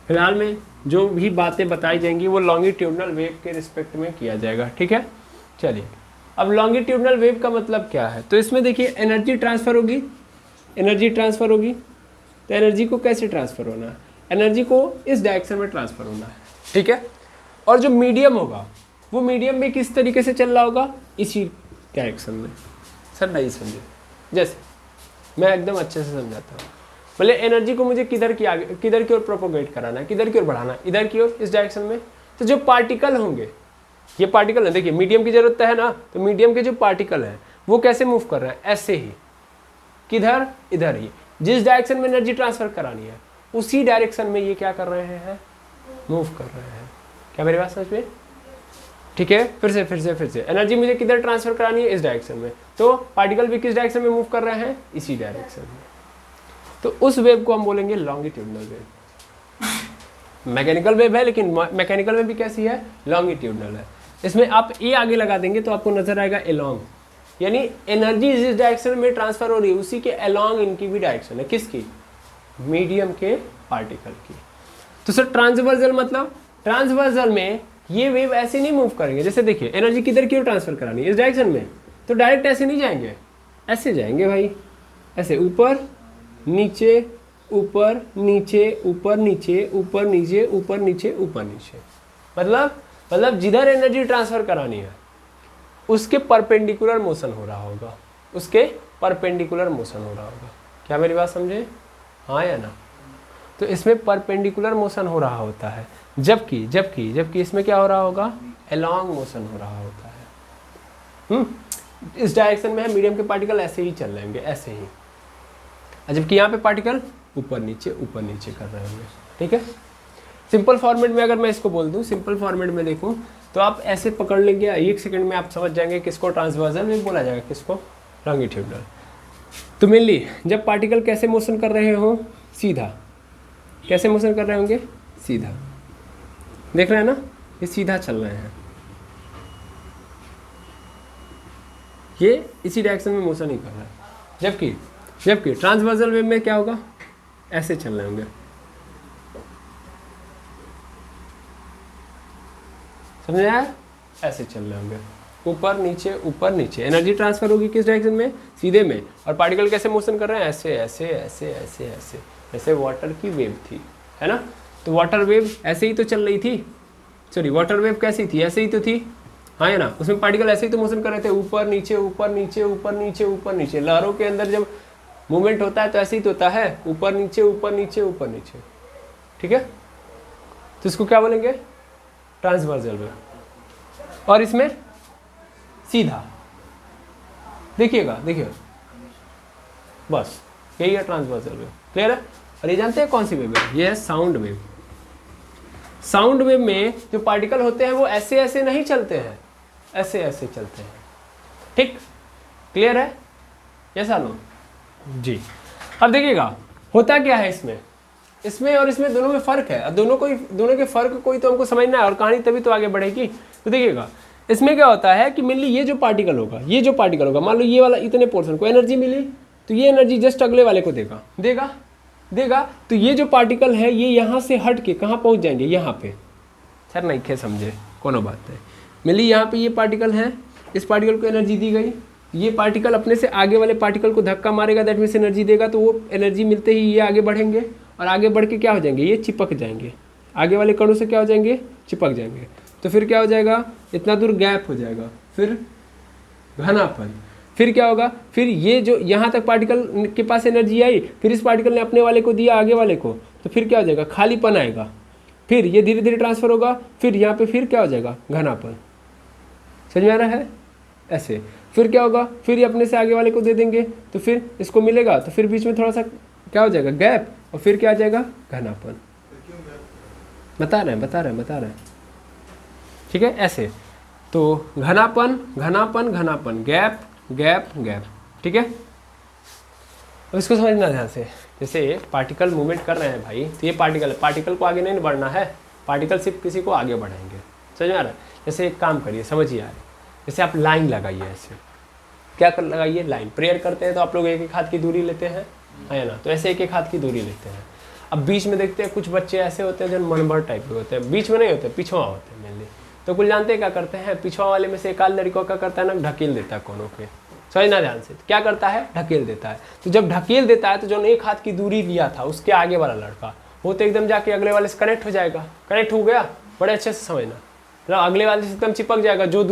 फिलहाल में जो भी बातें बताई जाएंगी वो लॉन्गिट्यूडनल वेव के रिस्पेक्ट में किया जाएगा, ठीक है? चलिए, अब लॉन्गिट्यूडनल वेव का मतलब क्या है? तो इसमें देखिए एनर्जी ट्रांसफर होगी, एनर्जी ट्रांसफर होगी, तो एनर्जी को कैसे ट्रांसफर होना है? एनर्जी को इस डायरेक्शन में ट्रांसफर होना है, ठीक है? और जो मीडियम होगा वो मीडियम में किस तरीके से चल रहा होगा? इसी डायरेक्शन में। सर नहीं समझे, जैसे मैं एकदम अच्छे से समझाता हूँ। मतलब एनर्जी को मुझे किधर की ओर प्रोपोगेट कराना है, किधर की ओर बढ़ाना है? इधर की ओर, इस डायरेक्शन में। तो जो पार्टिकल होंगे, ये पार्टिकल है, देखिए मीडियम की जरूरत है ना, तो मीडियम के जो पार्टिकल हैं वो कैसे मूव कर रहे हैं? ऐसे ही। किधर? इधर ही। जिस डायरेक्शन में एनर्जी ट्रांसफर करानी है उसी डायरेक्शन में ये क्या कर रहे हैं? मूव कर रहे हैं। क्या मेरी बात समझ में? ठीक है, फिर से एनर्जी मुझे किधर ट्रांसफर करानी है? इस डायरेक्शन में। तो पार्टिकल भी किस डायरेक्शन में मूव कर रहे हैं? इसी डायरेक्शन में। तो उस वेव को हम बोलेंगे लॉन्गिट्यूडनल वेव। मैकेनिकल वेव है, लेकिन मैकेनिकल वेव भी कैसी है? लॉन्गिट्यूडनल है। इसमें आप ए आगे लगा देंगे तो आपको नजर आएगा एलॉन्ग, यानी एनर्जी जिस डायरेक्शन में ट्रांसफर हो रही है उसी के एलॉन्ग इनकी भी डायरेक्शन है। किसकी? मीडियम के पार्टिकल की। तो सर ट्रांसवर्सल मतलब? ट्रांसवर्सल में ये वेव ऐसे नहीं मूव करेंगे। जैसे देखिए एनर्जी किधर की ओर ट्रांसफर करानी है? इस डायरेक्शन में, तो डायरेक्ट ऐसे नहीं जाएंगे, ऐसे जाएंगे भाई, ऐसे ऊपर नीचे ऊपर नीचे ऊपर नीचे ऊपर नीचे ऊपर नीचे ऊपर नीचे। मतलब जिधर एनर्जी ट्रांसफर करानी है उसके परपेंडिकुलर मोशन हो रहा होगा, उसके परपेंडिकुलर मोशन हो रहा होगा। क्या मेरी बात समझे? हाँ या ना? तो इसमें परपेंडिकुलर मोशन हो रहा होता है, जबकि इसमें क्या हो रहा होगा? एलॉन्ग मोशन हो रहा होता है। इस डायरेक्शन में है, मीडियम के पार्टिकल ऐसे ही चल रहेंगे, ऐसे ही, जबकि यहाँ पे पार्टिकल ऊपर नीचे कर रहे होंगे, ठीक है? सिंपल फॉर्मेट में अगर मैं इसको बोल दूं, सिंपल फॉर्मेट में देखूं तो आप ऐसे पकड़ लेंगे, एक सेकंड में आप समझ जाएंगे किसको ट्रांसवर्सल में बोला जाएगा, किसको लॉन्गिट्यूडनल। तो मेनली जब पार्टिकल कैसे मोशन कर रहे हो? सीधा। कैसे मोशन कर रहे होंगे? सीधा। देख रहे हैं ना, ये सीधा चल रहे हैं, ये इसी डायरेक्शन में मोशन ही कर रहा है। जबकि ट्रांसवर्सल वेव में क्या होगा? ऐसे चल रहे होंगे, समझ आया? ऐसे चल रहे होंगे, ऊपर नीचे। एनर्जी ट्रांसफर होगी किस डायरेक्शन में? सीधे में। और पार्टिकल कैसे मोशन कर रहे हैं? ऐसे ऐसे ऐसे ऐसे ऐसे। जैसे वाटर की वेव थी, है ना। तो वाटर वेव ऐसे ही तो चल रही थी, सॉरी वाटर वेव कैसी थी, ऐसे ही तो थी, हाँ है ना। उसमें पार्टिकल ऐसे ही तो मोशन कर रहे थे, ऊपर नीचे ऊपर नीचे ऊपर नीचे ऊपर नीचे। लहरों के अंदर जब मूवमेंट होता है तो ऐसे ही तो होता है, ऊपर नीचे ऊपर नीचे ऊपर नीचे, ठीक है। तो इसको क्या बोलेंगे, ट्रांसवर्सल वेव। और इसमें सीधा देखिएगा, देखिए बस यही है ट्रांसवर्सल वेव, क्लियर है। और ये जानते हैं कौन सी वेव है, ये है साउंड वेव। साउंड वेव में जो पार्टिकल होते हैं वो ऐसे ऐसे नहीं चलते हैं, ऐसे ऐसे चलते हैं, ठीक, क्लियर है, ऐसा लो जी। अब देखिएगा होता क्या है इसमें, इसमें और इसमें दोनों में फर्क है। दोनों के फर्क कोई तो हमको समझना है और कहानी तभी तो आगे बढ़ेगी। तो देखिएगा इसमें क्या होता है कि मेनली ये जो पार्टिकल होगा, ये जो पार्टिकल होगा, मान लो ये वाला इतने पोर्शन को एनर्जी मिली, तो ये एनर्जी जस्ट अगले वाले को देगा देगा देगा। तो ये जो पार्टिकल है ये यहाँ से हट के कहाँ पहुँच जाएंगे, यहाँ पे। सर नहीं खे समझे, कोनो बात नहीं। मिली यहाँ पे ये पार्टिकल है, इस पार्टिकल को एनर्जी दी गई, ये पार्टिकल अपने से आगे वाले पार्टिकल को धक्का मारेगा, दैट मीन्स एनर्जी देगा। तो वो एनर्जी मिलते ही ये आगे बढ़ेंगे और आगे बढ़ के क्या हो जाएंगे, ये चिपक जाएंगे, आगे वाले कणों से क्या हो जाएंगे, चिपक जाएंगे। तो फिर क्या हो जाएगा, इतना दूर गैप हो जाएगा, फिर घनापन, फिर क्या होगा, फिर ये जो यहाँ तक पार्टिकल के पास एनर्जी आई, फिर इस पार्टिकल ने अपने वाले को दिया आगे वाले को, तो फिर क्या हो जाएगा, खालीपन आएगा। फिर ये धीरे धीरे ट्रांसफर होगा, फिर यहाँ पे फिर क्या हो जाएगा, घनापन। समझ में आ रहा है, ऐसे। फिर क्या होगा, फिर ये अपने से आगे वाले को दे देंगे, तो फिर इसको मिलेगा, तो फिर बीच में थोड़ा सा क्या हो जाएगा, गैप, और फिर क्या आ जाएगा, घनापन। बता रहे हैं, ठीक है, ऐसे। तो घनापन घनापन घनापन, गैप गैप गैप, ठीक है। अब इसको समझना ध्यान से, जैसे पार्टिकल मूवमेंट कर रहे हैं भाई, तो ये पार्टिकल को आगे नहीं बढ़ना है, पार्टिकल सिर्फ किसी को आगे बढ़ाएंगे। समझ में आ रहा है। जैसे एक काम करिए, समझिए यार, जैसे आप लाइन लगाइए, ऐसे क्या कर लगाइए, लाइन। प्रेयर करते हैं तो आप लोग एक एक हाथ की दूरी लेते हैं, है ना, तो ऐसे एक एक हाथ की दूरी लेते हैं। अब बीच में देखते हैं कुछ बच्चे ऐसे होते हैं जो मनभर टाइप के होते हैं, बीच में नहीं होते, पिछवा होते हैं मेनली। तो कुछ जानते हैं क्या करते हैं, पिछवा वाले में से एक आध लड़कों का करता है ना, ढकेल देता है कोनों के। समझना ध्यान से, क्या करता है, ढकेल देता है। तो जब ढकेल देता है तो जो एक हाथ की दूरी लिया था उसके आगे वाला लड़का, वो तो एकदम जाके अगले वाले से कनेक्ट हो जाएगा। कनेक्ट हो गया, बड़े अच्छे से समझना, मतलब अगले वाले से एकदम चिपक जाएगा। जो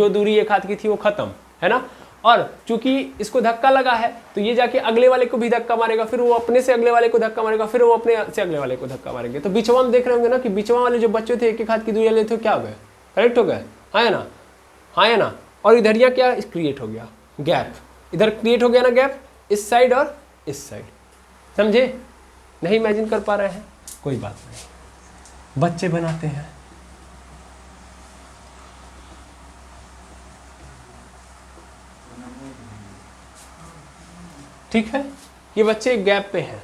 दूरी एक हाथ की थी वो खत्म, है ना। और चूंकि इसको धक्का लगा है तो ये जाके अगले वाले को भी धक्का मारेगा, फिर वो अपने से अगले वाले को धक्का मारेगा, फिर वो अपने से अगले वाले को धक्का मारेंगे। तो बिचवा में देख रहे होंगे ना कि बिचवा वाले जो बच्चे थे एक एक हाथ की दूरी लेते थे, क्या हो गए, करेक्ट हो गए, हाँ ना, हाँ ना। और इधर यहाँ क्या क्रिएट हो गया, गैप। इधर क्रिएट हो गया ना गैप, इस साइड और इस साइड। समझे, नहीं इमेजिन कर पा रहे हैं, कोई बात नहीं, बच्चे बनाते हैं। ठीक है, ये बच्चे एक गैप पे हैं,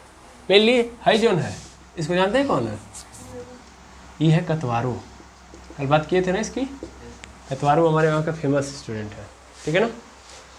मेनली हाई जोन है। इसको जानते हैं कौन है, ये है कतवारू। कल बात किए थे ना इसकी, कतवारू हमारे वहाँ का फेमस स्टूडेंट है, ठीक है ना।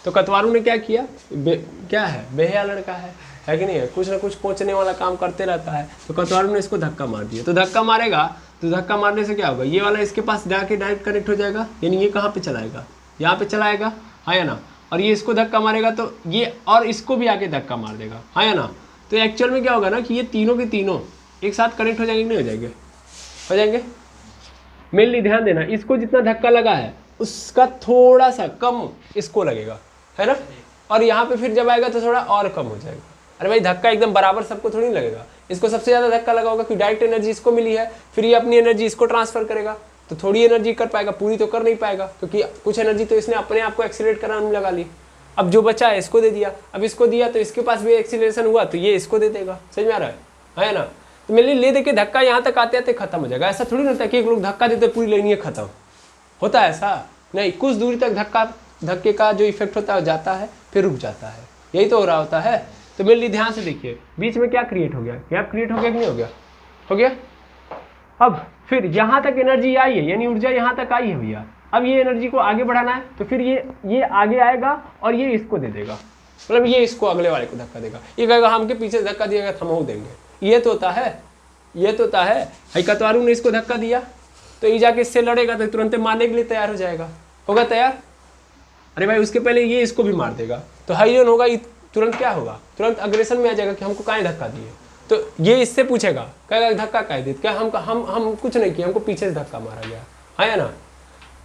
तो कतवारू ने क्या किया, क्या है, बेहया लड़का है कि नहीं है, कुछ ना कुछ कोचने वाला काम करते रहता है। तो कतवारू ने इसको धक्का मार दिया। तो धक्का मारेगा, तो धक्का मारने से क्या होगा, ये वाला इसके पास जाके डायरेक्ट कनेक्ट हो जाएगा, यानी ये कहाँ पे चलाएगा, यहाँ पे चलाएगा, हाँ या ना। और ये इसको धक्का मारेगा तो ये और इसको भी आके धक्का मार देगा, हाँ या ना। तो एक्चुअल में क्या होगा ना कि ये तीनों के तीनों एक साथ कनेक्ट हो जाएंगे, नहीं हो जाएंगे, हो जाएंगे। मेनली ध्यान देना, इसको जितना धक्का लगा है उसका थोड़ा सा कम इसको लगेगा, है ना। और यहाँ पे फिर जब आएगा तो थोड़ा और कम हो जाएगा। अरे भाई धक्का एकदम बराबर सबको थोड़ी नहीं लगेगा, इसको सबसे ज़्यादा धक्का लगा होगा कि डायरेक्ट एनर्जी इसको मिली है, फिर ये अपनी एनर्जी इसको ट्रांसफर करेगा, तो थोड़ी एनर्जी कर पाएगा, पूरी तो कर नहीं पाएगा, क्योंकि कुछ एनर्जी तो इसने अपने आप को एक्सीलरेट कराने में लगा ली। अब जो बचा है इसको दे दिया, अब इसको दिया तो इसके पास भी एक्सीलरेशन हुआ, तो ये इसको दे देगा। समझ में आ रहा है ना। तो मेनली ले दे के धक्का यहाँ तक आते आते खत्म हो जाएगा। ऐसा थोड़ी होता है कि एक लोग धक्का देते पूरी लेनी खत्म होता है, ऐसा नहीं। कुछ दूरी तक धक्के का जो इफेक्ट होता है जाता है, फिर रुक जाता है, यही तो हो रहा होता है। तो मेनली ध्यान से देखिए, बीच में क्या क्रिएट हो गया, गैप क्रिएट हो गया कि नहीं हो गया, हो गया। अब फिर यहाँ तक एनर्जी आई है, यानी ऊर्जा यहाँ तक आई है भैया। अब ये एनर्जी को आगे बढ़ाना है, तो फिर ये आगे आएगा और ये इसको दे देगा, मतलब ये इसको अगले वाले को धक्का देगा। ये कहेगा हमके पीछे धक्का दिएगा तो हम देंगे। ये तो होता है, ये तो होता है। हाई कतवारू ने इसको धक्का दिया तो ये जाके इससे लड़ेगा तो तुरंत मारने के लिए तैयार हो जाएगा, होगा तैयार। अरे भाई उसके पहले ये इसको भी मार देगा, तो हाई जोन होगा, तुरंत क्या होगा, तुरंत अग्रेशन में आ जाएगा कि हमको काहे धक्का दिए। तो ये इससे पूछेगा, कहेगा धक्का क्या दे, क्या हम कुछ नहीं किया, हमको पीछे से धक्का मारा गया है या ना।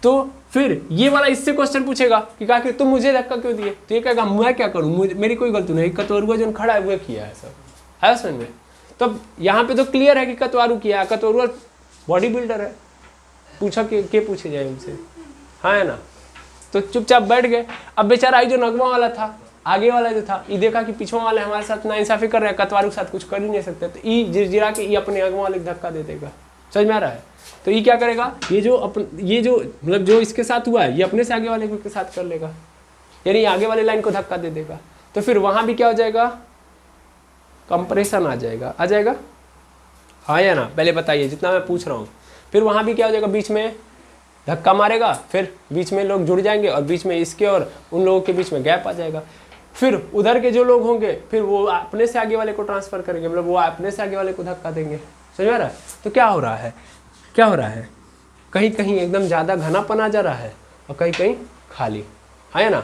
तो फिर ये वाला इससे क्वेश्चन पूछेगा कि कहा कि तुम मुझे धक्का क्यों दिए, तो ये कहेगा मैं क्या करूँ, मेरी कोई गलती नहीं, कतवरुआ जो खड़ा है वो किया है, सब है समझ में। तो यहाँ पे तो क्लियर है कि कतवारू किया है, कतवरुआ बॉडी बिल्डर है, पूछा के पूछे जाए उनसे, हाँ है ना। तो चुपचाप बैठ गए। अब बेचारा जो नगमा वाला था, आगे वाला जो था, ये देखा कि पीछे वाले हमारे साथ नाइंसाफी कर रहे हैं, कतवारू के साथ कुछ कर ही नहीं सकते, तो ई जिरजिरा के ये अपने अगवा वाले धक्का दे देगा, समझ में आ रहा है। तो ये क्या करेगा, ये जो मतलब जो इसके साथ हुआ है ये अपने से आगे वाले के साथ कर लेगा, यानी आगे वाले लाइन को धक्का दे देगा। तो फिर वहां भी क्या हो जाएगा, कंप्रेशन आ जाएगा, हाँ या ना, पहले बताइए जितना मैं पूछ रहा हूँ। फिर वहां भी क्या हो जाएगा, बीच में धक्का मारेगा, फिर बीच में लोग जुड़ जाएंगे और बीच में इसके और उन लोगों के बीच में गैप आ जाएगा। फिर उधर के जो लोग होंगे फिर वो अपने से आगे वाले को ट्रांसफर करेंगे, मतलब वो अपने से आगे वाले को धक्का देंगे, समझ में आ रहा है। तो क्या हो रहा है, कहीं कहीं एकदम ज़्यादा घनापन आ जा रहा है और कहीं कहीं खाली, है ना।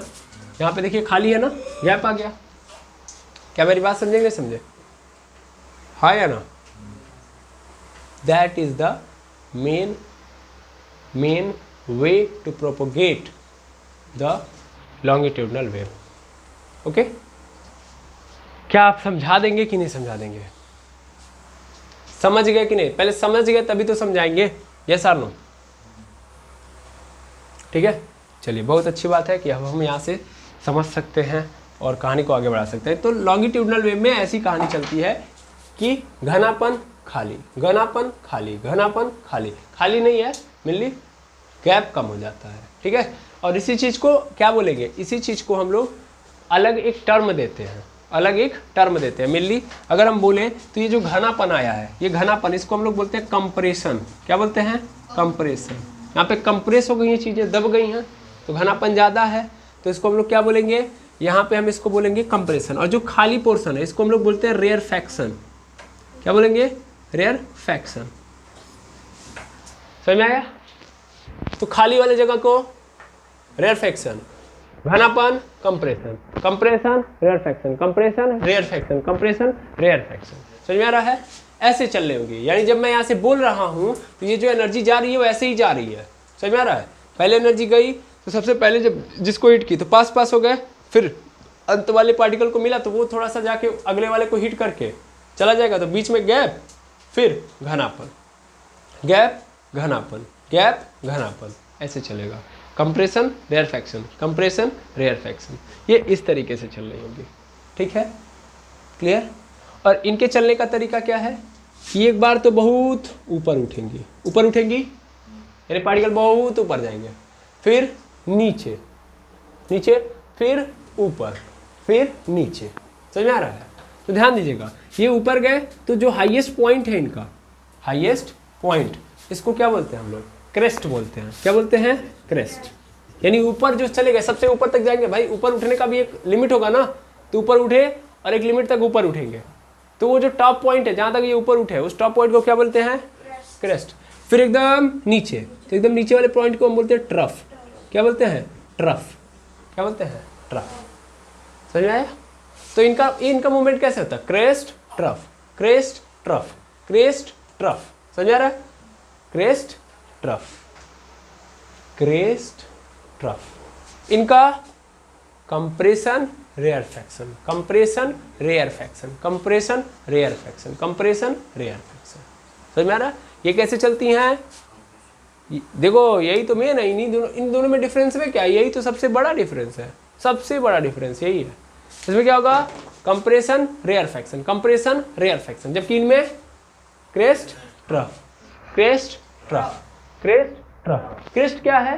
यहाँ पे देखिए खाली है ना, गैप आ गया। क्या मेरी बात समझेंगे, समझे, हाँ या ना। That is the main way to propagate the longitudinal wave. Okay, क्या आप समझा देंगे कि नहीं समझा देंगे, समझ गए कि नहीं, पहले समझ गए तभी तो समझाएंगे, यस और नो, ठीक है। चलिए बहुत अच्छी बात है कि अब हम यहाँ से समझ सकते हैं और कहानी को आगे बढ़ा सकते हैं। तो लॉन्गिट्यूडनल वेव में ऐसी कहानी चलती है कि घनापन खाली, घनापन खाली, घनापन खाली, खाली नहीं है मिली, गैप कम हो जाता है, ठीक है। और इसी चीज़ को क्या बोलेंगे, इसी चीज़ को हम लोग अलग एक टर्म देते हैं, मिली। अगर हम बोलें तो ये जो घनापन आया है, ये घनापन, इसको हम लोग बोलते हैं कंप्रेशन। क्या बोलते हैं, कंप्रेशन। यहाँ पे कंप्रेस हो गई ये चीज़ें, दब गई हैं, तो घनापन ज़्यादा है, तो इसको हम लोग क्या बोलेंगे, यहाँ पे हम इसको बोलेंगे कंप्रेशन। और जो खाली पोर्शन है इसको हम लोग बोलते हैं रेयरफैक्शन। क्या बोलेंगे, रेयरफैक्शन, समझ में आया। तो खाली वाले जगह को रेयरफैक्शन, घनापन compression, compression rarefaction, compression rarefaction, compression rarefaction, समझ में आ रहा है। ऐसे चलने होंगे, यानी जब मैं यहाँ से बोल रहा हूँ तो ये जो एनर्जी जा रही है वो ऐसे ही जा रही है, समझ में आ रहा है। पहले एनर्जी गई तो सबसे पहले जब जिसको हिट की तो पास हो गए, फिर अंत वाले पार्टिकल को मिला तो वो थोड़ा सा जाके अगले वाले को हिट करके चला जाएगा, तो बीच में गैप, फिर घनापन, गैप घनापन, गैप घनापन, ऐसे चलेगा। कंप्रेशन रेयरफैक्शन, कंप्रेशन रेयरफैक्शन, ये इस तरीके से चल रही होगी, ठीक है, क्लियर। और इनके चलने का तरीका क्या है कि एक बार तो बहुत ऊपर उठेंगी, यानी पार्टिकल बहुत ऊपर जाएंगे, फिर नीचे, फिर ऊपर, फिर नीचे, समझ में आ रहा है। तो ध्यान दीजिएगा, ये ऊपर गए तो जो हाईएस्ट पॉइंट है इनका, हाईएस्ट पॉइंट, इसको क्या बोलते हैं हम लोग, क्रेस्ट बोलते हैं। क्या बोलते हैं, क्रेस्ट। यानी ऊपर जो चले गए सबसे ऊपर तक जाएंगे, भाई ऊपर उठने का भी एक लिमिट होगा ना, तो ऊपर उठे और एक लिमिट तक ऊपर उठेंगे, तो वो जो टॉप पॉइंट है जहां तक ये ऊपर उठे उस टॉप पॉइंट को क्या बोलते हैं, क्रेस्ट। फिर एकदम नीचे, तो एकदम नीचे वाले पॉइंट को हम बोलते हैं ट्रफ। क्या बोलते हैं, ट्रफ। क्या बोलते हैं, ट्रफ, समझ में आया। तो इनका मूवमेंट कैसे होता है, crest trough, crest trough, crest trough, समझ आ रहा है, क्रेस्ट ट्रफ, क्रेस्ट ट्रफ। इनका compression rarefaction, compression rarefaction, compression rarefaction, compression rarefaction, समझ में आ रहा है। ये कैसे चलती हैं, देखो यही तो मेन है, इन दोनों में डिफरेंस में क्या है, यही तो सबसे बड़ा डिफरेंस है, सबसे बड़ा डिफरेंस यही है। इसमें क्या होगा, कंप्रेशन रेयरफैक्शन, कंप्रेशन रेयरफैक्शन, जबकि इनमें crest trough, crest trough, crest trough. Crest क्या है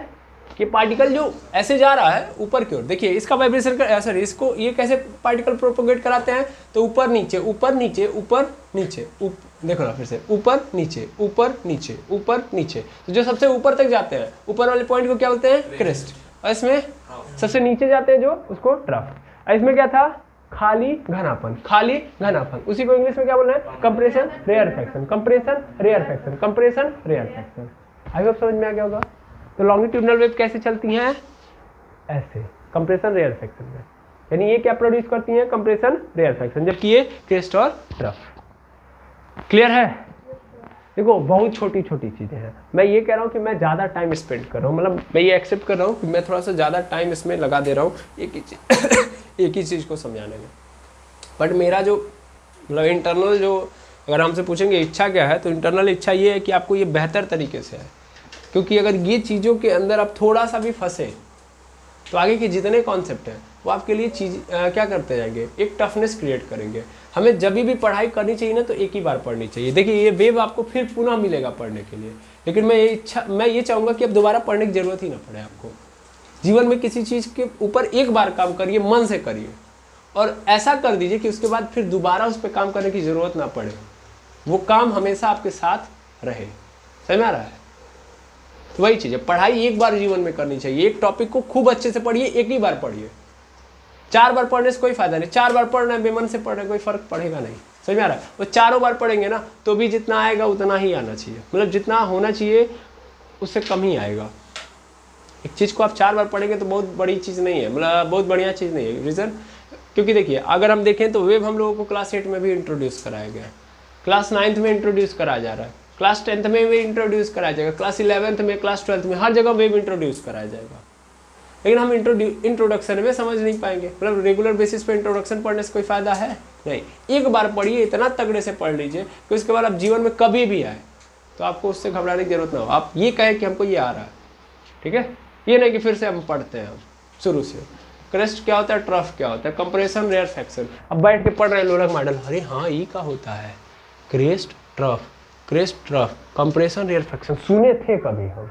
कि पार्टिकल जो ऐसे जा रहा है ऊपर की ओर, देखिए इसका वाइब्रेशन का सॉरी, इसको ये कैसे पार्टिकल प्रोपोगेट कराते हैं, तो ऊपर नीचे, ऊपर नीचे, ऊपर नीचे, देखो ना फिर से, ऊपर नीचे, ऊपर नीचे, ऊपर नीचे, तो जो सबसे ऊपर तक जाते हैं ऊपर वाले पॉइंट को क्या बोलते हैं, क्रेस्ट। और इसमें सबसे नीचे जाते हैं जो, उसको ट्रफ। इसमें क्या था, खाली घनापन, खाली घनापन, उसी को इंग्लिश में क्या बोलना है, compression rarefaction, compression rarefaction, compression rarefaction. I hope समझ में आ गया होगा। तो लॉन्गिट्यूडनल वेव कैसे चलती हैं, ऐसे, कंप्रेशन रेयरफैक्शन में, यानी ये क्या प्रोड्यूस करती हैं, कंप्रेशन रेयरफैक्शन, जबकि ये क्रेस्ट और ट्रफ। क्लियर है? देखो बहुत छोटी छोटी चीज़ें हैं, मैं ये कह रहा हूँ कि मैं ज़्यादा टाइम स्पेंड कर रहा हूँ, मतलब मैं ये एक्सेप्ट कर रहा हूँ कि मैं थोड़ा सा ज़्यादा टाइम इसमें लगा दे रहा हूँ एक ही चीज़ एक ही चीज़ को समझाने में। बट मेरा जो मतलब इंटरनल जो, अगर हमसे पूछेंगे इच्छा क्या है, तो इंटरनल इच्छा ये है कि आपको ये बेहतर तरीके से है, क्योंकि अगर ये चीज़ों के अंदर आप थोड़ा सा भी फंसे तो आगे के जितने कॉन्सेप्ट हैं वो आपके लिए चीज़ क्या करते जाएंगे, एक टफनेस क्रिएट करेंगे। हमें जब भी पढ़ाई करनी चाहिए ना तो एक ही बार पढ़नी चाहिए। देखिए ये वेव आपको फिर पुनः मिलेगा पढ़ने के लिए, लेकिन मैं ये चाहूँगा कि अब दोबारा पढ़ने की ज़रूरत ही ना पड़े आपको। जीवन में किसी चीज़ के ऊपर एक बार काम करिए, मन से करिए, और ऐसा कर दीजिए कि उसके बाद फिर दोबारा उस पर काम करने की ज़रूरत ना पड़े, वो काम हमेशा आपके साथ रहे। समझ में आ रहा है? तो वही चीज़ है, पढ़ाई एक बार जीवन में करनी चाहिए। एक टॉपिक को खूब अच्छे से पढ़िए, एक ही बार पढ़िए। 4 बार पढ़ने से कोई फायदा नहीं। 4 बार पढ़ना है बेमन से पढ़ने कोई फर्क पड़ेगा नहीं। समझ में आ रहा है? वो चारों बार पढ़ेंगे ना तो भी जितना आएगा उतना ही आना चाहिए, मतलब जितना होना चाहिए उससे कम ही आएगा। एक चीज़ को आप 4 बार पढ़ेंगे तो बहुत बड़ी चीज़ नहीं है, मतलब बहुत बढ़िया चीज़ नहीं है। रीज़न क्योंकि देखिए अगर हम देखें तो वेब हम लोगों को क्लास 8 में भी इंट्रोड्यूस कराया गया, क्लास 9th में इंट्रोड्यूस कराया जा रहा है, क्लास 10th में भी इंट्रोड्यूस कराया जाएगा, क्लास 11th में, क्लास 12th में, हर जगह वेब इंट्रोड्यूस कराया जाएगा। लेकिन हम इंट्रोडक्शन में समझ नहीं पाएंगे, मतलब रेगुलर बेसिस पे इंट्रोडक्शन पढ़ने से कोई फायदा है नहीं। एक बार पढ़िए, इतना तगड़े से पढ़ लीजिए कि उसके बाद आप जीवन में कभी भी आए तो आपको उससे घबराने की जरूरत ना हो। आप ये कहें कि हमको ये आ रहा है, ठीक है, ये नहीं कि फिर से हम पढ़ते हैं हम शुरू से। क्रेस्ट क्या होता है, ट्रफ क्या होता है, कंप्रेशन, रेयर फ्रैक्शन। अब बैठ के पढ़ रहे हैं लोलक मॉडल, अरे हाँ ये क्या होता है, crest trough, compression, rarefaction सुने थे कभी, हम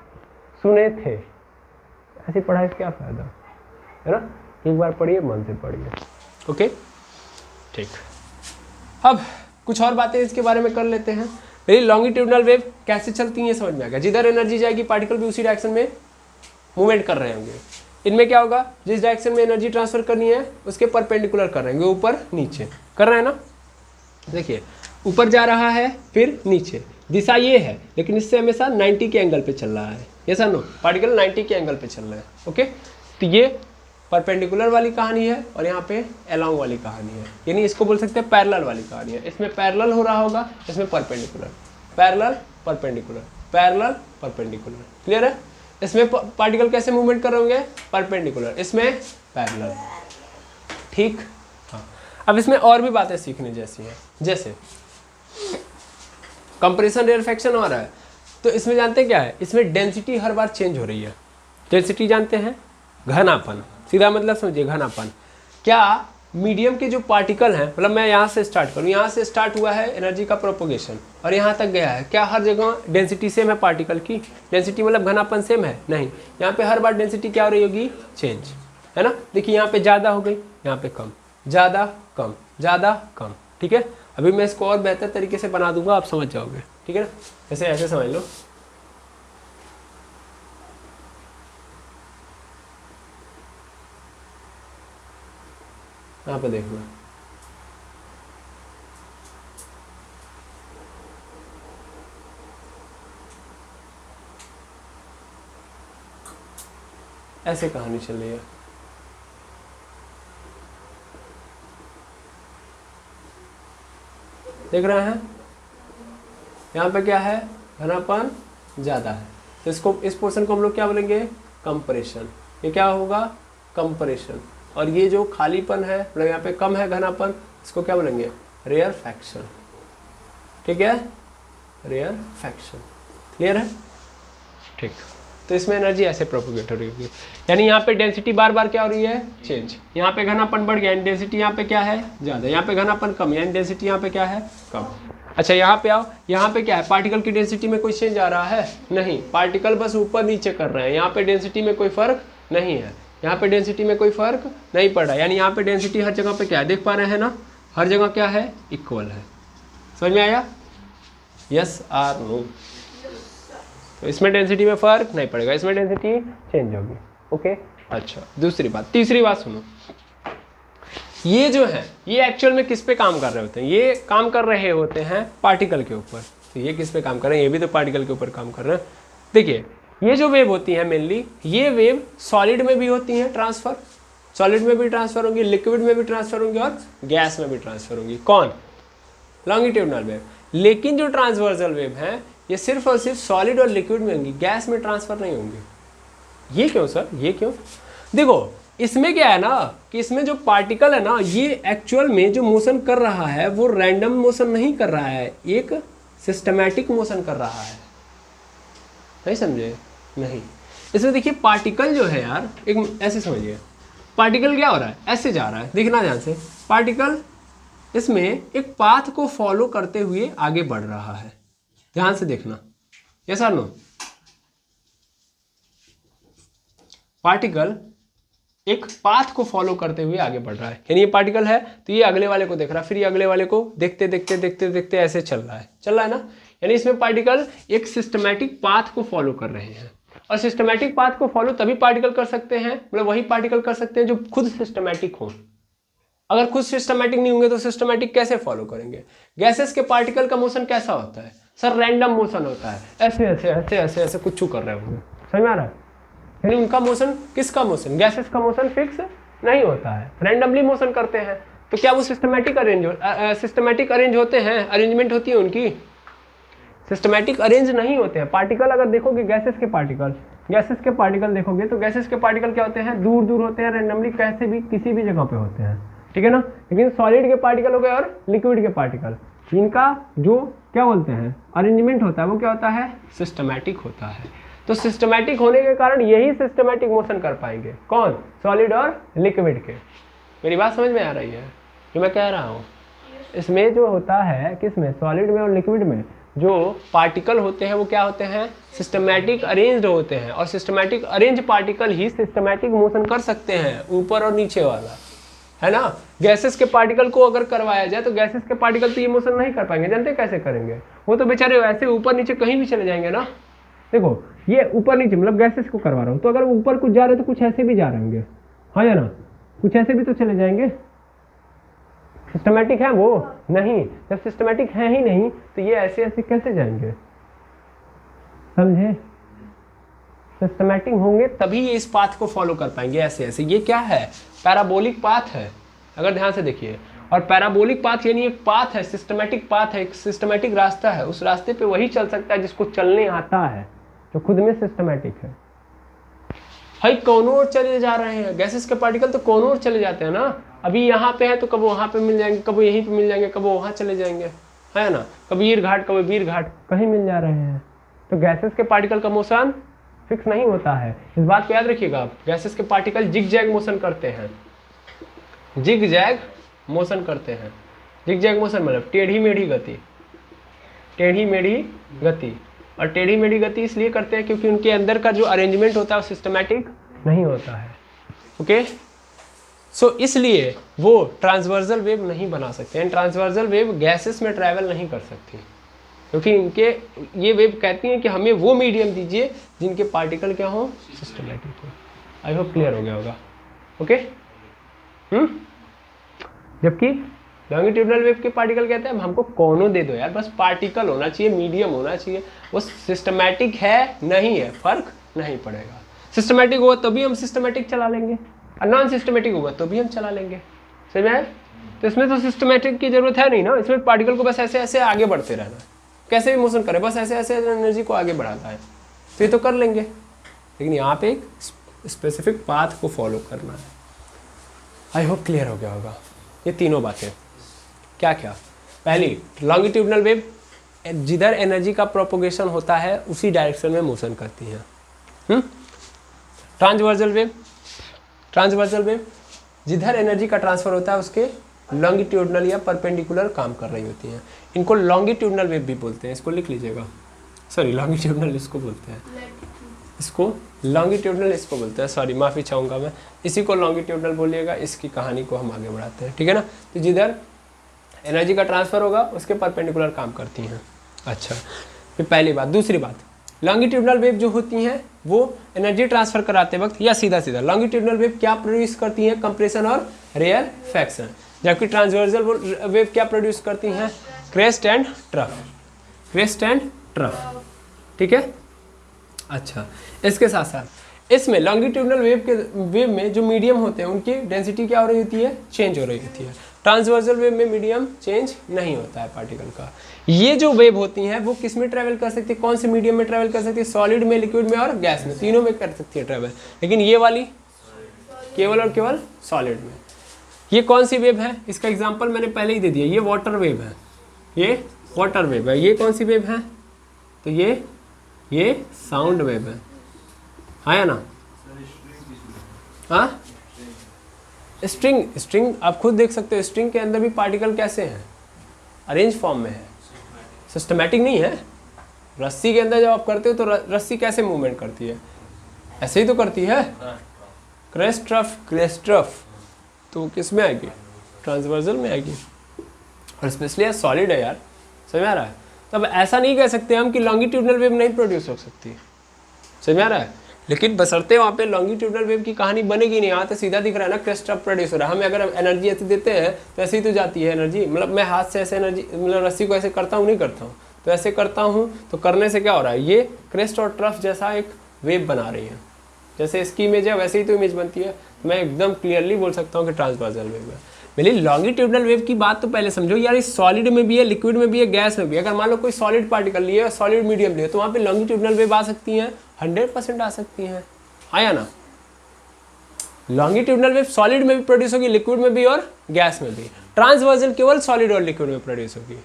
सुने थे। ऐसी पढ़ाई से क्या फायदा है ना? एक बार पढ़िए, मन से पढ़िए। ओके ठीक। अब कुछ और बातें इसके बारे में कर लेते हैं। मेरी लॉन्गिट्यूडनल वेव कैसे चलती है समझ में आ गया। जिधर एनर्जी जाएगी पार्टिकल भी उसी डायरेक्शन में मूवमेंट कर रहे होंगे। इनमें क्या होगा, जिस डायरेक्शन में एनर्जी ट्रांसफर करनी है उसके परपेंडिकुलर कर रहे होंगे, ऊपर नीचे कर रहे हैं ना। देखिए ऊपर जा रहा है फिर नीचे, दिशा ये है लेकिन इससे हमेशा 90 के एंगल पे चल रहा है। ये सर नो, पार्टिकल 90 के एंगल पे चल रहा है। ओके, तो ये परपेंडिकुलर वाली कहानी है और यहाँ पे अलोंग वाली कहानी है, यानी इसको बोल सकते हैं पैरेलल वाली कहानी है। इसमें पैरेलल हो रहा होगा, इसमें perpendicular, parallel perpendicular, parallel perpendicular. Clear है? इसमें पार्टिकल कैसे मूवमेंट कर रहे होंगे, परपेंडिकुलर, इसमें पैरेलल। ठीक। हाँ, अब इसमें और भी बातें सीखने जैसी हैं, जैसे कंप्रेशन, रेयरफेक्शन हो रहा है तो इसमें जानते हैं क्या है, इसमें डेंसिटी हर बार चेंज हो रही है। डेंसिटी जानते हैं, घनापन, सीधा मतलब समझिए घनापन। क्या मीडियम के जो पार्टिकल हैं, मतलब मैं यहाँ से स्टार्ट करूँ, यहाँ से स्टार्ट हुआ है एनर्जी का प्रोपोगेशन और यहाँ तक गया है, क्या हर जगह डेंसिटी सेम है? पार्टिकल की डेंसिटी मतलब घनापन सेम है? नहीं, यहाँ पे हर बार डेंसिटी क्या हो रही होगी, चेंज, है ना। देखिए यहाँ पे ज़्यादा हो गई, यहाँ पे कम, ज़्यादा कम, ज़्यादा कम। ठीक है, अभी मैं इसको और बेहतर तरीके से बना दूंगा, आप समझ जाओगे। ठीक है ना, जैसे ऐसे समझ लो, यहाँ पे देखना, ऐसे कहानी चल रही है। देख रहे हैं, यहाँ पे क्या है, घनापन ज़्यादा है, तो इसको, इस पोर्शन को हम लोग क्या बोलेंगे, कंप्रेशन। ये क्या होगा, कंप्रेशन। और ये जो खालीपन है, मतलब यहाँ पे कम है घनापन, इसको क्या बोलेंगे, रेयरफेक्शन। ठीक है, रेयरफेक्शन। क्लियर है? ठीक। तो इसमें एनर्जी ऐसे प्रोपोगेट हो रही होगी, यानी यहाँ पे डेंसिटी बार बार क्या हो रही है, चेंज। यहाँ पे घनापन बढ़ गया, यानी डेंसिटी यहाँ पे क्या है, ज़्यादा। यहाँ पे घनापन कम, यानी डेंसिटी यहाँ पे क्या है, कम। अच्छा यहाँ पे आओ, यहाँ पे क्या है, पार्टिकल की डेंसिटी में कोई चेंज आ रहा है? नहीं, पार्टिकल बस ऊपर नीचे कर रहे हैं, यहाँ पे डेंसिटी में कोई फर्क नहीं है, यहाँ पे डेंसिटी में कोई फर्क नहीं पड़ रहा, यानी यहाँ पे डेंसिटी हर जगह पे क्या है, देख पा रहे हैं ना, हर जगह क्या है, इक्वल है। समझ में आया? Yes or no? तो इसमें डेंसिटी में फर्क नहीं पड़ेगा, इसमें डेंसिटी चेंज होगी। ओके, अच्छा दूसरी बात, तीसरी बात सुनो, ये जो है ये एक्चुअल में किस पे काम कर रहे होते हैं, ये काम कर रहे होते हैं पार्टिकल के ऊपर। तो ये किस पे काम कर रहे हैं, ये भी तो पार्टिकल के ऊपर काम कर रहे हैं। देखिए ये जो वेव होती है मेनली, ये वेव सॉलिड में भी होती है ट्रांसफर, सॉलिड में भी ट्रांसफर होंगी, लिक्विड में भी ट्रांसफर होंगी और गैस में भी ट्रांसफर होंगी। कौन? Longitudinal wave. लेकिन जो ट्रांसवर्सल वेव हैं ये सिर्फ और सिर्फ सॉलिड और लिक्विड में होंगी, गैस में ट्रांसफर नहीं होंगी। ये क्यों सर, ये क्यों? देखो इसमें क्या है ना कि इसमें जो पार्टिकल है ना ये एक्चुअल में जो मोशन कर रहा है वो रैंडम मोशन नहीं कर रहा है, एक सिस्टमैटिक मोशन कर रहा है। नहीं समझे? नहीं। इसमें देखिए पार्टिकल जो है यार, एक ऐसे समझिए, पार्टिकल क्या हो रहा है, ऐसे जा रहा है, देखना ध्यान से, पार्टिकल इसमें एक पाथ को फॉलो करते हुए आगे बढ़ रहा है, ध्यान से देखना। यस और नो? पार्टिकल एक पाथ को फॉलो करते हुए आगे बढ़ रहा है, यानी ये पार्टिकल है तो ये अगले वाले को देख रहा है, फिर ये अगले वाले को देखते देखते देखते देखते ऐसे चल रहा है ना। यानी इसमें पार्टिकल एक सिस्टमैटिक पाथ को फॉलो कर रहे हैं, और सिस्टमैटिक पाथ को फॉलो तभी पार्टिकल कर सकते हैं, मतलब वही पार्टिकल कर सकते हैं जो खुद सिस्टमैटिक हो। अगर खुद सिस्टमैटिक नहीं होंगे तो सिस्टमैटिक कैसे फॉलो करेंगे? गैसेस के पार्टिकल का मोशन कैसा होता है सर? रैंडम मोशन होता है, ऐसे ऐसे ऐसे ऐसे ऐसे कुछ कर रहे होंगे, समझ में आ रहा है? यानी उनका मोशन, किसका मोशन, गैसेस का मोशन फिक्स नहीं होता है, रैंडमली मोशन करते हैं। तो क्या वो सिस्टमैटिक अरेंज होते हैं, अरेंजमेंट होती है उनकी? सिस्टमैटिक अरेंज नहीं होते हैं। पार्टिकल अगर देखोगे, गैसेस के पार्टिकल देखोगे तो गैसेस के पार्टिकल क्या होते हैं, दूर दूर होते हैं, रैंडमली कैसे भी किसी भी जगह पे होते हैं, ठीक है ना। लेकिन सॉलिड के पार्टिकल हो गए और लिक्विड के पार्टिकल, इनका जो क्या बोलते हैं अरेंजमेंट होता है वो क्या होता है, सिस्टमैटिक होता है। तो सिस्टमैटिक होने के कारण यही सिस्टमैटिक मोशन कर पाएंगे, कौन, सॉलिड और लिक्विड के। मेरी बात समझ में आ रही है जो मैं कह रहा हूँ? इसमें जो होता है, किसमें, सॉलिड में और लिक्विड में, जो पार्टिकल होते हैं वो क्या होते हैं, सिस्टमैटिक अरेंज्ड होते हैं, और सिस्टमैटिक अरेंज पार्टिकल ही सिस्टमैटिक मोशन कर सकते हैं, ऊपर और नीचे वाला, है ना। गैसेस के पार्टिकल को अगर करवाया जाए तो गैसेस के पार्टिकल तो ये मोशन नहीं कर पाएंगे, जानते कैसे करेंगे? वो तो बेचारे ऐसे ऊपर नीचे कहीं भी चले जाएंगे ना। देखो ये ऊपर नीचे मतलब गैसेस को करवा रहा हूँ, तो अगर ऊपर कुछ जा रहे हैं तो कुछ ऐसे भी जा रहे होंगे, हाँ या ना, कुछ ऐसे भी तो चले जाएंगे। सिस्टमैटिक है वो नहीं, जब सिस्टमैटिक है ही नहीं तो ये ऐसे ऐसे कैसे जाएंगे, समझे? सिस्टमैटिक होंगे तभी ये इस पाथ को फॉलो कर पाएंगे, ऐसे ऐसे। ये क्या है, पैराबोलिक पाथ है, अगर ध्यान से देखिए। और पैराबोलिक पाथ यानी एक पाथ है, सिस्टमैटिक पाथ है, एक सिस्टमैटिक रास्ता है। उस रास्ते पे वही चल सकता है जिसको चलने आता है, जो खुद में सिस्टमैटिक है। भाई कौन और चले जा रहे हैं, गैसेस के पार्टिकल तो कौन और चले जाते हैं ना। अभी यहाँ पे है तो कब वहाँ पे मिल जाएंगे, कब यहीं पे मिल जाएंगे, कब वहाँ चले जाएंगे, है ना। कभी ईर घाट, कभी वीर घाट, कहीं मिल जा रहे हैं। तो गैसेस के पार्टिकल का मोशन फिक्स नहीं होता है, इस बात को याद रखिएगा आप। गैसेस के पार्टिकल जिग जैग मोशन करते हैं, जिग जैग मोशन करते हैं। जिग जैग मोशन मतलब टेढ़ी मेढ़ी गति, टेढ़ी मेढ़ी गति। और टेढ़ी मेढ़ी गति इसलिए करते हैं क्योंकि उनके अंदर का जो अरेंजमेंट होता है वो सिस्टमैटिक नहीं होता है, ओके। सो इसलिए वो ट्रांसवर्सल वेव नहीं बना सकते हैं। ट्रांसवर्सल वेव गैसेस में ट्रैवल नहीं कर सकती, क्योंकि इनके ये वेव कहती हैं कि हमें वो मीडियम दीजिए जिनके पार्टिकल क्या हो, सिस्टमैटिक हो। आई होप क्लियर हो गया होगा, ओके। जबकि लॉन्गिट्यूडनल वेव के पार्टिकल कहते हैं हमको कौनो दे दो यार, बस पार्टिकल होना चाहिए, मीडियम होना चाहिए। वो सिस्टमैटिक है नहीं है, फर्क नहीं पड़ेगा। सिस्टमैटिक होगा तभी हम सिस्टमैटिक चला लेंगे, और नॉन सिस्टमैटिक होगा तो भी हम चला लेंगे, समझ में आया? तो इसमें तो सिस्टमैटिक की जरूरत है नहीं ना। इसमें पार्टिकल को बस ऐसे ऐसे आगे बढ़ते रहना, कैसे भी मोशन करे, बस ऐसे ऐसे एनर्जी को आगे बढ़ाता है, तो ये तो कर लेंगे। लेकिन यहाँ पे एक स्पेसिफिक पाथ को फॉलो करना है। आई होप क्लियर हो गया होगा ये तीनों बातें। क्या क्या, पहली लॉन्गिट्यूडनल वेव जिधर एनर्जी का प्रोपोगेशन होता है उसी डायरेक्शन में मोशन करती है। ट्रांसवर्सल वेव जिधर एनर्जी का ट्रांसफर होता है उसके लॉन्गिट्यूडनल या परपेंडिकुलर काम कर रही होती हैं। इनको लॉन्गिट्यूडनल वेव भी बोलते हैं, इसको लिख लीजिएगा। सॉरी लॉन्गिट्यूडनल इसको बोलते हैं, इसको लॉन्गिट्यूडनल इसको बोलते हैं, सॉरी माफ़ी चाहूँगा मैं। इसी को लॉन्गिट्यूडनल बोलिएगा, इसकी कहानी को हम आगे बढ़ाते हैं, ठीक है ना। तो जिधर एनर्जी का ट्रांसफर होगा उसके परपेंडिकुलर काम करती हैं। अच्छा, फिर पहली बात। दूसरी बात, लॉन्गिट्यूडनल वेव जो होती हैं वो एनर्जी ट्रांसफर कराते वक्त या सीधा सीधा लॉन्गिट्यूडनल वेव क्या प्रोड्यूस करती हैं, कंप्रेशन और रेयरफैक्शन। जबकि ट्रांसवर्सल वेव क्या प्रोड्यूस करती हैं, crest and trough, crest and trough, ठीक है। अच्छा, इसके साथ साथ इसमें लॉन्गिट्यूडनल वेव में जो मीडियम होते हैं उनकी डेंसिटी क्या हो रही होती है, चेंज हो रही होती है। ट्रांसवर्सल वेव में मीडियम चेंज नहीं होता है पार्टिकल का। ये जो वेव होती हैं वो किस में ट्रैवल कर सकती है, कौन से मीडियम में ट्रैवल कर सकती है, सॉलिड में, लिक्विड में और गैस में, तीनों में कर सकती है ट्रैवल। लेकिन ये वाली केवल और केवल सॉलिड में। ये कौन सी वेव है, इसका एग्जांपल मैंने पहले ही दे दिया, ये वाटर वेव है, ये वाटर वेव है। ये कौन सी वेव है, तो ये साउंड वेव है ना। हाँ, स्ट्रिंग आप खुद देख सकते हो, स्ट्रिंग के अंदर भी पार्टिकल कैसे हैं, अरेंज फॉर्म में है, सिस्टमैटिक नहीं है। रस्सी के अंदर जब आप करते हो तो रस्सी कैसे मूवमेंट करती है, ऐसे ही तो करती है। क्रेस्ट्रफ तो किस में आएगी, ट्रांसवर्सल में आएगी, और स्पेशली सॉलिड है यार, समझ में आ रहा है। तो अब ऐसा नहीं कह सकते हम कि लॉन्गिट्यूडनल वेव नहीं प्रोड्यूस हो सकती, समझ में आ रहा है। लेकिन बशर्ते वहाँ पे लॉन्गिट्यूडनल वेव की कहानी बनेगी नहीं। यहाँ तो सीधा दिख रहा है ना, क्रेस्ट्रफ प्रोड्यूस हो रहा है। हमें अगर एनर्जी ऐसे देते हैं तो ऐसे ही तो जाती है एनर्जी। मतलब मैं हाथ से ऐसे एनर्जी, मतलब रस्सी को ऐसे करता हूँ, नहीं करता हूँ, तो ऐसे करता हूँ, तो करने से क्या हो रहा है, ये क्रेस्ट और ट्रफ जैसा एक वेव बना रही है। जैसे इसकी इमेज है वैसे ही तो इमेज बनती है। मैं एकदम क्लियरली बोल सकता हूँ कि ट्रांसवर्सल वेव है। मेरी लॉन्गिट्यूडनल वेव की बात तो पहले समझो यार, इस सॉलिड में भी है, लिक्विड में भी है, गैस में भी है। अगर मान लो कोई सॉलिड पार्टिकल लिए और सॉलिड मीडियम लिए, तो वहाँ पे लॉन्गिट्यूडनल वेव आ सकती हैं, 100% आ सकती हैं, आया ना। लॉन्गिट्यूडनल वेव सॉलिड में भी प्रोड्यूस होगी, लिक्विड में भी और गैस में भी। ट्रांसवर्सल केवल सॉलिड और लिक्विड में प्रोड्यूस होगी,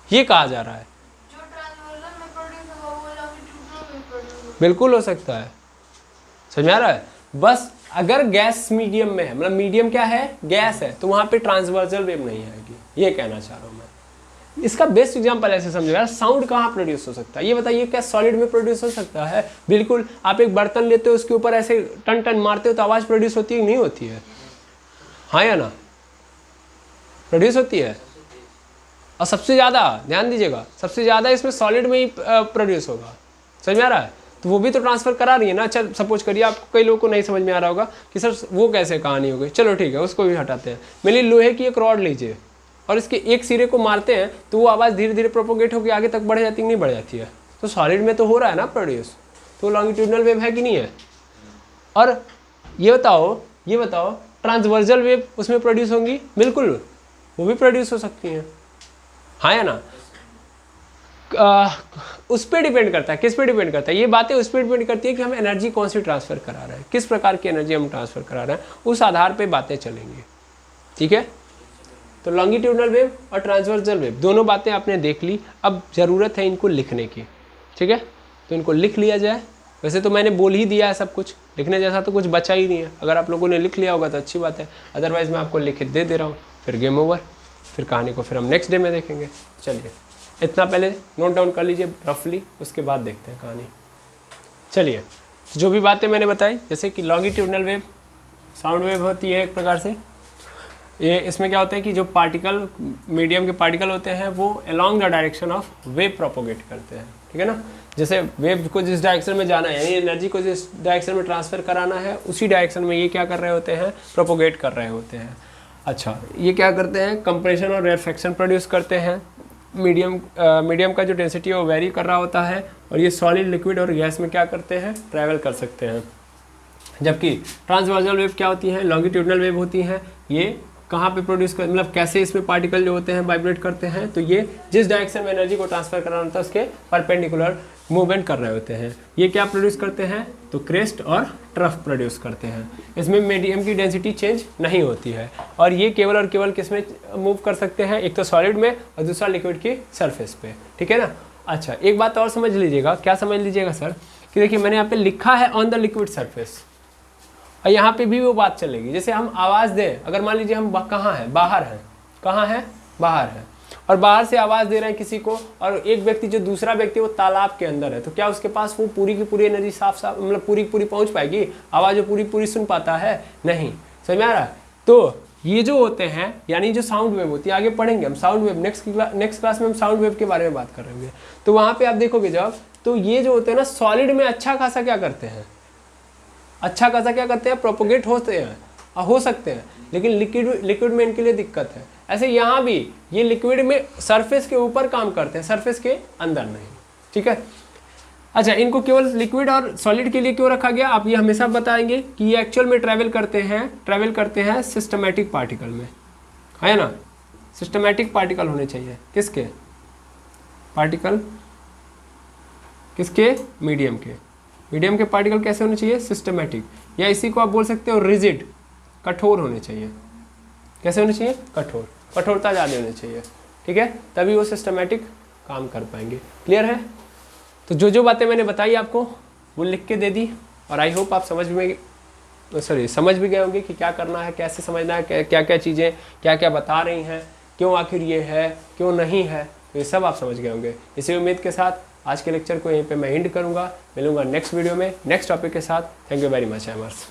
ये कहा जा रहा है। जो ट्रांसवर्सल में प्रोड्यूस होगा वो लॉन्गिट्यूडनल में प्रोड्यूस होगा, बिल्कुल हो सकता है, समझ में आ रहा है। बस अगर गैस मीडियम में है, मतलब मीडियम क्या है, गैस है, तो वहां पे ट्रांसवर्सल वेव नहीं आएगी, ये कहना चाह रहा हूं मैं। इसका बेस्ट एग्जांपल ऐसे समझो यार, साउंड कहाँ प्रोड्यूस हो सकता है, ये बताइए, क्या सॉलिड में प्रोड्यूस हो सकता है? बिल्कुल। आप एक बर्तन लेते हो, उसके ऊपर ऐसे टन टन मारते हो तो आवाज प्रोड्यूस होती है, नहीं होती है, हाँ या ना, प्रोड्यूस होती है। और सबसे ज्यादा ध्यान दीजिएगा, सबसे ज्यादा इसमें सॉलिड में ही प्रोड्यूस होगा, समझ में आ रहा है। तो वो भी तो ट्रांसफर करा रही है ना। अच्छा सपोज करिए, आपको कई लोगों को नहीं समझ में आ रहा होगा कि सर वो कैसे कहानी हो गई, चलो ठीक है, उसको भी हटाते हैं। मेरे लोहे की एक रॉड लीजिए और इसके एक सिरे को मारते हैं तो वो आवाज़ धीरे धीरे प्रोपोगेट होकर आगे तक बढ़ जाती है, नहीं बढ़ जाती है? तो सॉलिड में तो हो रहा है ना प्रोड्यूस, तो लॉन्गिट्यूडनल वेव है कि नहीं है? और ये बताओ ट्रांसवर्सल वेव उसमें प्रोड्यूस होंगी? बिल्कुल, वो भी प्रोड्यूस हो सकती हैं, हाँ या ना। उस पर डिपेंड करता है, किस पे डिपेंड करता है, ये बातें उस पर डिपेंड करती है कि हम एनर्जी कौन सी ट्रांसफर करा रहे हैं, किस प्रकार की एनर्जी हम ट्रांसफर करा रहे हैं, उस आधार पे बातें चलेंगी, ठीक है। तो लॉन्गिट्यूडनल वेव और ट्रांसवर्सल वेव दोनों बातें आपने देख ली। अब ज़रूरत है इनको लिखने की, ठीक है, तो इनको लिख लिया जाए। वैसे तो मैंने बोल ही दिया है सब कुछ, लिखने जैसा तो कुछ बचा ही नहीं है। अगर आप लोगों ने लिख लिया होगा तो अच्छी बात है, अदरवाइज़ मैं आपको लिख दे रहा हूँ, फिर गेम ओवर। फिर कहानी को फिर हम नेक्स्ट डे में देखेंगे। चलिए इतना पहले नोट डाउन कर लीजिए रफली, उसके बाद देखते हैं कहानी। चलिए, जो भी बातें मैंने बताई, जैसे कि लॉन्गिट्यूडनल वेव साउंड वेव होती है एक प्रकार से। ये इसमें क्या होता है कि जो पार्टिकल, मीडियम के पार्टिकल होते हैं, वो along the direction of wave propagate करते हैं, ठीक है ना। जैसे वेव को जिस डायरेक्शन में जाना है, यानी एनर्जी को जिस डायरेक्शन में ट्रांसफर कराना है, उसी डायरेक्शन में ये क्या कर रहे होते हैं, प्रोपोगेट कर रहे होते हैं। अच्छा, ये क्या करते हैं, कंप्रेशन और रेरफेक्शन प्रोड्यूस करते हैं। मीडियम का जो डेंसिटी है वो वेरी कर रहा होता है, और ये सॉलिड, लिक्विड और गैस में क्या करते हैं, ट्रैवल कर सकते हैं। जबकि ट्रांसवर्सल वेव क्या होती है, लॉन्गिट्यूडनल वेव होती है। ये कहाँ पे प्रोड्यूस कर, मतलब कैसे इसमें पार्टिकल जो होते हैं वाइब्रेट करते हैं, तो ये जिस डायरेक्शन में एनर्जी को ट्रांसफर कराना होता है उसके परपेंडिकुलर मूवमेंट कर रहे होते हैं। ये क्या प्रोड्यूस करते हैं, तो क्रेस्ट और ट्रफ प्रोड्यूस करते हैं। इसमें मीडियम की डेंसिटी चेंज नहीं होती है, और ये केवल और केवल किस में मूव कर सकते हैं, एक तो सॉलिड में और दूसरा लिक्विड की सरफेस पे, ठीक है ना। अच्छा, एक बात और समझ लीजिएगा। क्या समझ लीजिएगा सर, कि देखिए मैंने यहाँ पे लिखा है ऑन द लिक्विड सरफेस, और यहाँ पे भी वो बात चलेगी। जैसे हम आवाज़ दें, अगर मान लीजिए हम कहाँ हैं, बाहर हैं, कहाँ हैं, बाहर हैं, और बाहर से आवाज़ दे रहे हैं किसी को, और एक व्यक्ति, जो दूसरा व्यक्ति वो तालाब के अंदर है, तो क्या उसके पास वो पूरी की पूरी एनर्जी साफ मतलब पूरी की पूरी पहुँच पाएगी, आवाज़ वो पूरी पूरी सुन पाता है? नहीं, समझ में आ रहा है। तो ये जो होते हैं, यानी जो साउंड वेव होती है, आगे पढ़ेंगे हम साउंड वेव, नेक्स्ट क्लास में हम साउंड वेव के बारे में बात कर रहे होंगे। तो वहाँ पर आप देखोगे जब, तो ये जो होते हैं ना, सॉलिड में अच्छा खासा क्या करते हैं, अच्छा खासा क्या करते हैं, प्रोपोगेट होते हैं, हो सकते हैं, लेकिन लिक्विड में इनके लिए दिक्कत है। ऐसे यहाँ भी ये लिक्विड में सरफेस के ऊपर काम करते हैं, सरफेस के अंदर नहीं, ठीक है। अच्छा, इनको केवल लिक्विड और सॉलिड के लिए क्यों रखा गया, आप ये हमेशा बताएंगे कि ये एक्चुअल में ट्रैवल करते हैं सिस्टमैटिक पार्टिकल में। है ना। सिस्टमैटिक पार्टिकल होने चाहिए, किसके पार्टिकल, किसके, मीडियम के। मीडियम के पार्टिकल कैसे होने चाहिए, सिस्टमैटिक, या इसी को आप बोल सकते हो रिजिड, कठोर होने चाहिए। कैसे होने चाहिए, कठोर, कठोरता ज़्यादा होनी चाहिए, ठीक है, तभी वो सिस्टमैटिक काम कर पाएंगे। क्लियर है। तो जो जो बातें मैंने बताई आपको वो लिख के दे दी, और आई होप आप समझ भी गए होंगे कि क्या करना है, कैसे समझना है, क्या क्या चीज़ें क्या क्या बता रही हैं, क्यों आखिर ये है, क्यों नहीं है, तो ये सब आप समझ गए होंगे। इसी उम्मीद के साथ आज के लेक्चर को यहीं पे मैं एंड करूँगा। मिलूंगा नेक्स्ट वीडियो में नेक्स्ट टॉपिक के साथ। Thank you very much एमर्स।